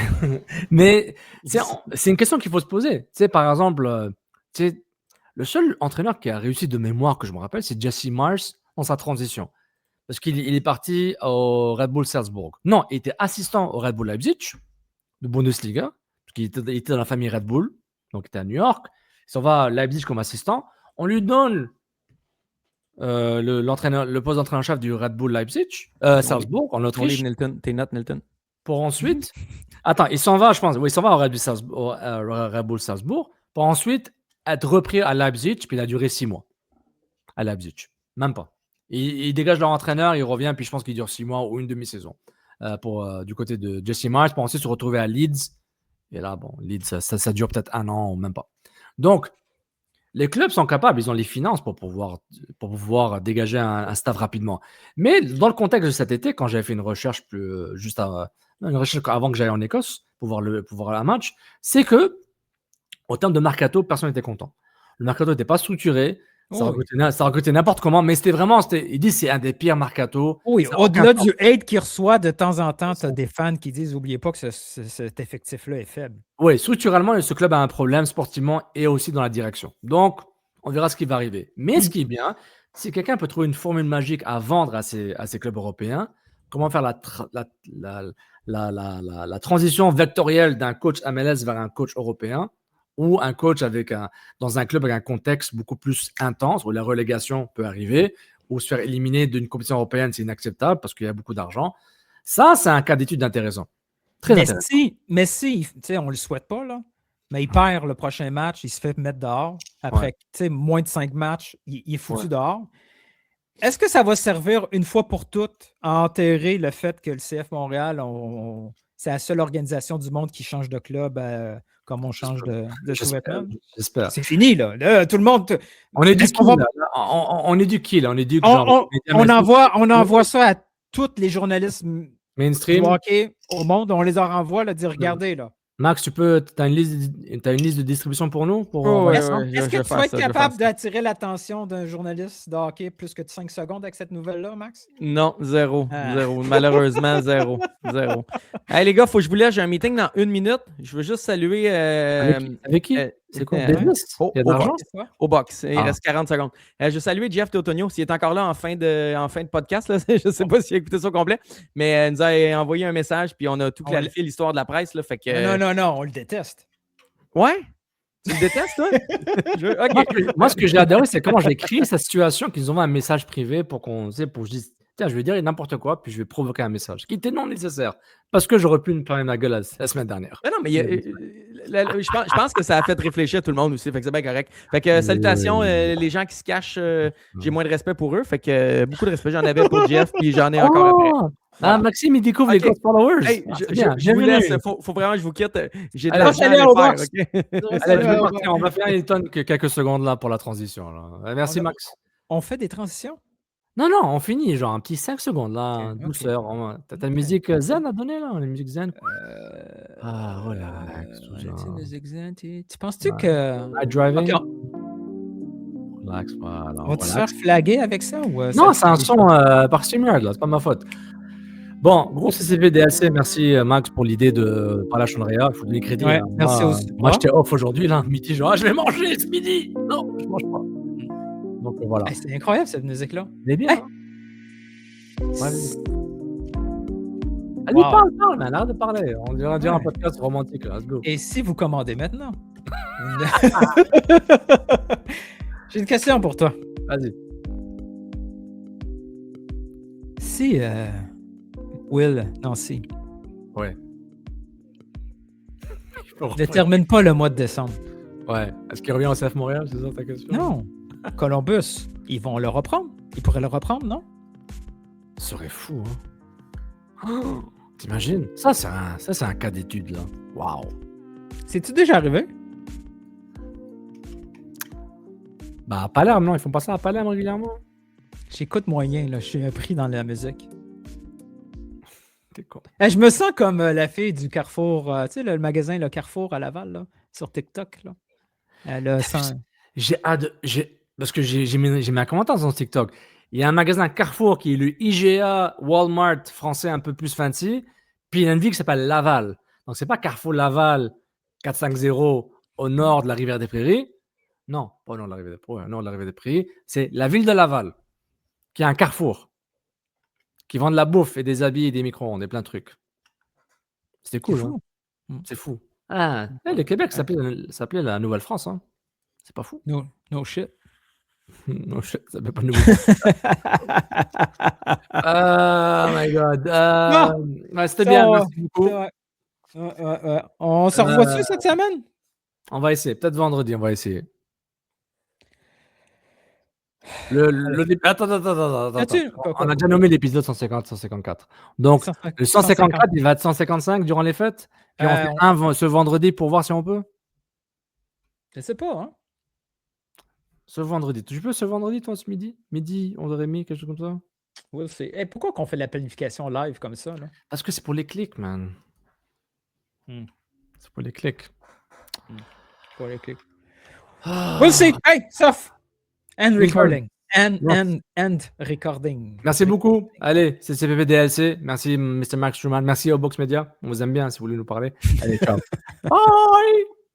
[SPEAKER 1] c'est une question qu'il faut se poser. Tu sais, par exemple, le seul entraîneur qui a réussi de mémoire que je me rappelle, c'est Jesse Mars dans sa transition. Parce qu'il est parti au Red Bull Salzbourg. Non, il était assistant au Red Bull Leipzig, de Bundesliga, parce qu'il était dans la famille Red Bull, donc il était à New York. Il s'en va à Leipzig comme assistant. On lui donne le poste d'entraîneur-chef du Red Bull Leipzig, Salzbourg, en Autriche.
[SPEAKER 4] Tes notes, Nilton.
[SPEAKER 1] Pour ensuite... Attends, il s'en va, je pense. Oui, il s'en va au Red Bull Salzbourg, pour ensuite être repris à Leipzig, puis il a duré 6 mois à Leipzig. Même pas. Il dégage leur entraîneur, il revient, puis je pense qu'il dure 6 mois ou une demi-saison du côté de Jesse Mars, pour ensuite se retrouver à Leeds. Et là, bon, Leeds, ça dure peut-être 1 an ou même pas. Donc, les clubs sont capables, ils ont les finances pour pouvoir dégager un staff rapidement. Mais dans le contexte de cet été, quand j'avais fait une recherche avant que j'aille en Écosse pour voir un match, c'est que, au terme de mercato, personne n'était content. Le mercato n'était pas structuré. Ça
[SPEAKER 3] Oh, oui.
[SPEAKER 1] recrutait n'importe comment, mais c'était vraiment, il dit c'est un des pires mercato.
[SPEAKER 3] Oui,
[SPEAKER 1] Ça a aucun
[SPEAKER 3] au-delà
[SPEAKER 1] sens.
[SPEAKER 3] du hate qu'il reçoit, de temps en temps,
[SPEAKER 1] C'est
[SPEAKER 3] tu as
[SPEAKER 1] ça.
[SPEAKER 3] des fans qui disent n'oubliez pas que cet effectif-là est faible.
[SPEAKER 1] Oui, structurellement, ce club a un problème sportivement et aussi dans la direction. Donc, on verra ce qui va arriver. Mais ce qui est bien, si quelqu'un peut trouver une formule magique à vendre à ces clubs européens, comment faire la transition vectorielle d'un coach MLS vers un coach européen ou un coach dans un club avec un contexte beaucoup plus intense où la relégation peut arriver ou se faire éliminer d'une compétition européenne, c'est inacceptable parce qu'il y a beaucoup d'argent. Ça, c'est un cas d'étude intéressant. Très intéressant.
[SPEAKER 3] Mais si, tu sais, on ne le souhaite pas, là, mais il perd le prochain match, il se fait mettre dehors. Après, tu sais, moins de 5 matchs, il est foutu dehors. Est-ce que ça va servir une fois pour toutes à enterrer le fait que le CF Montréal, c'est la seule organisation du monde qui change de club comme on change de sous-vêtements?
[SPEAKER 1] J'espère.
[SPEAKER 3] C'est fini, là. Là, tout le monde.
[SPEAKER 1] On est du
[SPEAKER 3] Est-ce qu'on
[SPEAKER 1] kill,
[SPEAKER 3] va-
[SPEAKER 1] là. On est du kill. On est du
[SPEAKER 3] On envoie ça à tous les journalistes du
[SPEAKER 1] mainstream.
[SPEAKER 3] hockey au monde. On les en renvoie, là, dire regardez, là.
[SPEAKER 1] Max, t'as une liste de distribution pour nous?
[SPEAKER 3] Est-ce que tu vas être capable d'attirer l'attention d'un journaliste de hockey plus que de 5 secondes avec cette nouvelle-là, Max?
[SPEAKER 4] Non, zéro. Malheureusement, zéro. Hey, les gars, il faut que je vous laisse. J'ai un meeting dans 1 minute. Je veux juste saluer.
[SPEAKER 1] Avec qui? C'est quoi? Business? Il y a de l'argent?
[SPEAKER 4] Au box. Il reste 40 secondes. Je veux saluer Jeff Teotonio. S'il est encore là en fin de podcast, là, je ne sais pas s'il a écouté ça au complet, mais il nous a envoyé un message, puis on a tout clarifié l'histoire de la presse. Là, fait que...
[SPEAKER 3] Non, on le déteste.
[SPEAKER 4] Ouais? Tu le détestes, toi?
[SPEAKER 1] Okay. Moi, ce que j'ai adoré, c'est comment j'ai créé cette situation qu'ils envoient un message privé pour que je dise tiens, je vais dire n'importe quoi, puis je vais provoquer un message qui était non nécessaire parce que j'aurais pu me parler ma gueule la semaine dernière.
[SPEAKER 4] Mais non, mais je pense que ça a fait réfléchir tout le monde aussi, fait que c'est bien correct. Fait que salutations, les gens qui se cachent, j'ai moins de respect pour eux, fait que beaucoup de respect j'en avais pour Jeff, puis j'en ai encore après.
[SPEAKER 1] Ah, Maxime, il découvre les Ghost Followers.
[SPEAKER 4] Hey, je vous laisse, faut vraiment que je vous quitte. J'ai de
[SPEAKER 3] la
[SPEAKER 4] l'argent à faire,
[SPEAKER 1] okay? On va faire une tonne quelques secondes là pour la transition. Là. Merci, Max.
[SPEAKER 3] On fait des transitions?
[SPEAKER 1] Non, on finit, genre un petit 5 secondes là, douceur. T'as ta musique zen à donner là, la musique zen? Relax.
[SPEAKER 3] Tu penses-tu que.
[SPEAKER 1] Night driving? Relax, voilà.
[SPEAKER 3] On va te faire flaguer avec ça?
[SPEAKER 1] Non, c'est un son par StreamYard là, c'est pas ma faute. Bon, gros CCV DLC, merci Max pour l'idée de parler à Chandria. Il faut donner crédit.
[SPEAKER 3] Ouais, merci aussi.
[SPEAKER 1] Moi, j'étais off aujourd'hui, là, midi, genre, je vais manger ce midi. Non, je mange pas. Donc voilà.
[SPEAKER 3] C'est incroyable cette musique-là.
[SPEAKER 1] Elle est bien. Allez, parle, man. Arrête de parler. On dirait un podcast romantique, là. Let's go.
[SPEAKER 3] Et si vous commandez maintenant? J'ai une question pour toi.
[SPEAKER 1] Vas-y.
[SPEAKER 3] Si Nancy.
[SPEAKER 1] Ouais.
[SPEAKER 3] Ne termine pas le mois de décembre.
[SPEAKER 1] Ouais. Est-ce qu'il revient au CF Montréal, c'est ça ta question?
[SPEAKER 3] Non. Columbus, ils vont le reprendre. Ils pourraient le reprendre, non?
[SPEAKER 1] Ce serait fou, hein? Oh, t'imagines? Ça, c'est un cas d'étude, là. Waouh.
[SPEAKER 3] C'est-tu déjà arrivé?
[SPEAKER 1] Bah, à Palerme, non? Ils font pas ça à Palerme régulièrement?
[SPEAKER 3] J'écoute moyen, là. Je suis pris dans la musique.
[SPEAKER 1] T'es con.
[SPEAKER 3] Je me sens comme la fille du Carrefour, tu sais, le magasin Le Carrefour à Laval, là, sur TikTok, là. Elle a
[SPEAKER 1] parce que j'ai mis un commentaire sur TikTok. Il y a un magasin Carrefour qui est le IGA Walmart français un peu plus fancy. Puis il y a une ville qui s'appelle Laval. Donc, c'est pas Carrefour Laval 450 au nord de la rivière des Prairies. Non, pas au nord de la rivière des Prairies. Nord de la rivière des Prairies. C'est la ville de Laval qui a un Carrefour qui vend de la bouffe et des habits et des micro-ondes et plein de trucs. C'était cool. Hein? C'est fou. Le Québec s'appelait la Nouvelle-France. Hein? C'est pas fou.
[SPEAKER 3] No shit.
[SPEAKER 1] No shit, ça s'appelle pas Nouvelle-France. Oh my God. C'était bien, merci beaucoup.
[SPEAKER 3] On se revoit dessus cette semaine?
[SPEAKER 1] On va essayer. Peut-être vendredi, on va essayer. Attends. On a déjà nommé l'épisode 150-154. Donc, le 154, il va être 155 durant les fêtes. Puis on fait un ce vendredi pour voir si on peut.
[SPEAKER 3] Je sais pas, hein.
[SPEAKER 1] Ce vendredi. Tu peux ce vendredi, toi, ce midi? Midi, 11h30, quelque chose comme ça?
[SPEAKER 3] We'll see. Pourquoi qu'on fait la planification live comme ça, là?
[SPEAKER 1] Parce que c'est pour les clics, man. C'est pour les clics.
[SPEAKER 3] Pour les clics. We'll see. Hey, Soph. End recording.
[SPEAKER 1] Merci.
[SPEAKER 3] End recording.
[SPEAKER 1] Merci beaucoup. Allez, c'est CPP DLC. Merci, Mr. Max Schumann. Merci au Box Media. On vous aime bien si vous voulez nous parler. Allez, ciao. Bye.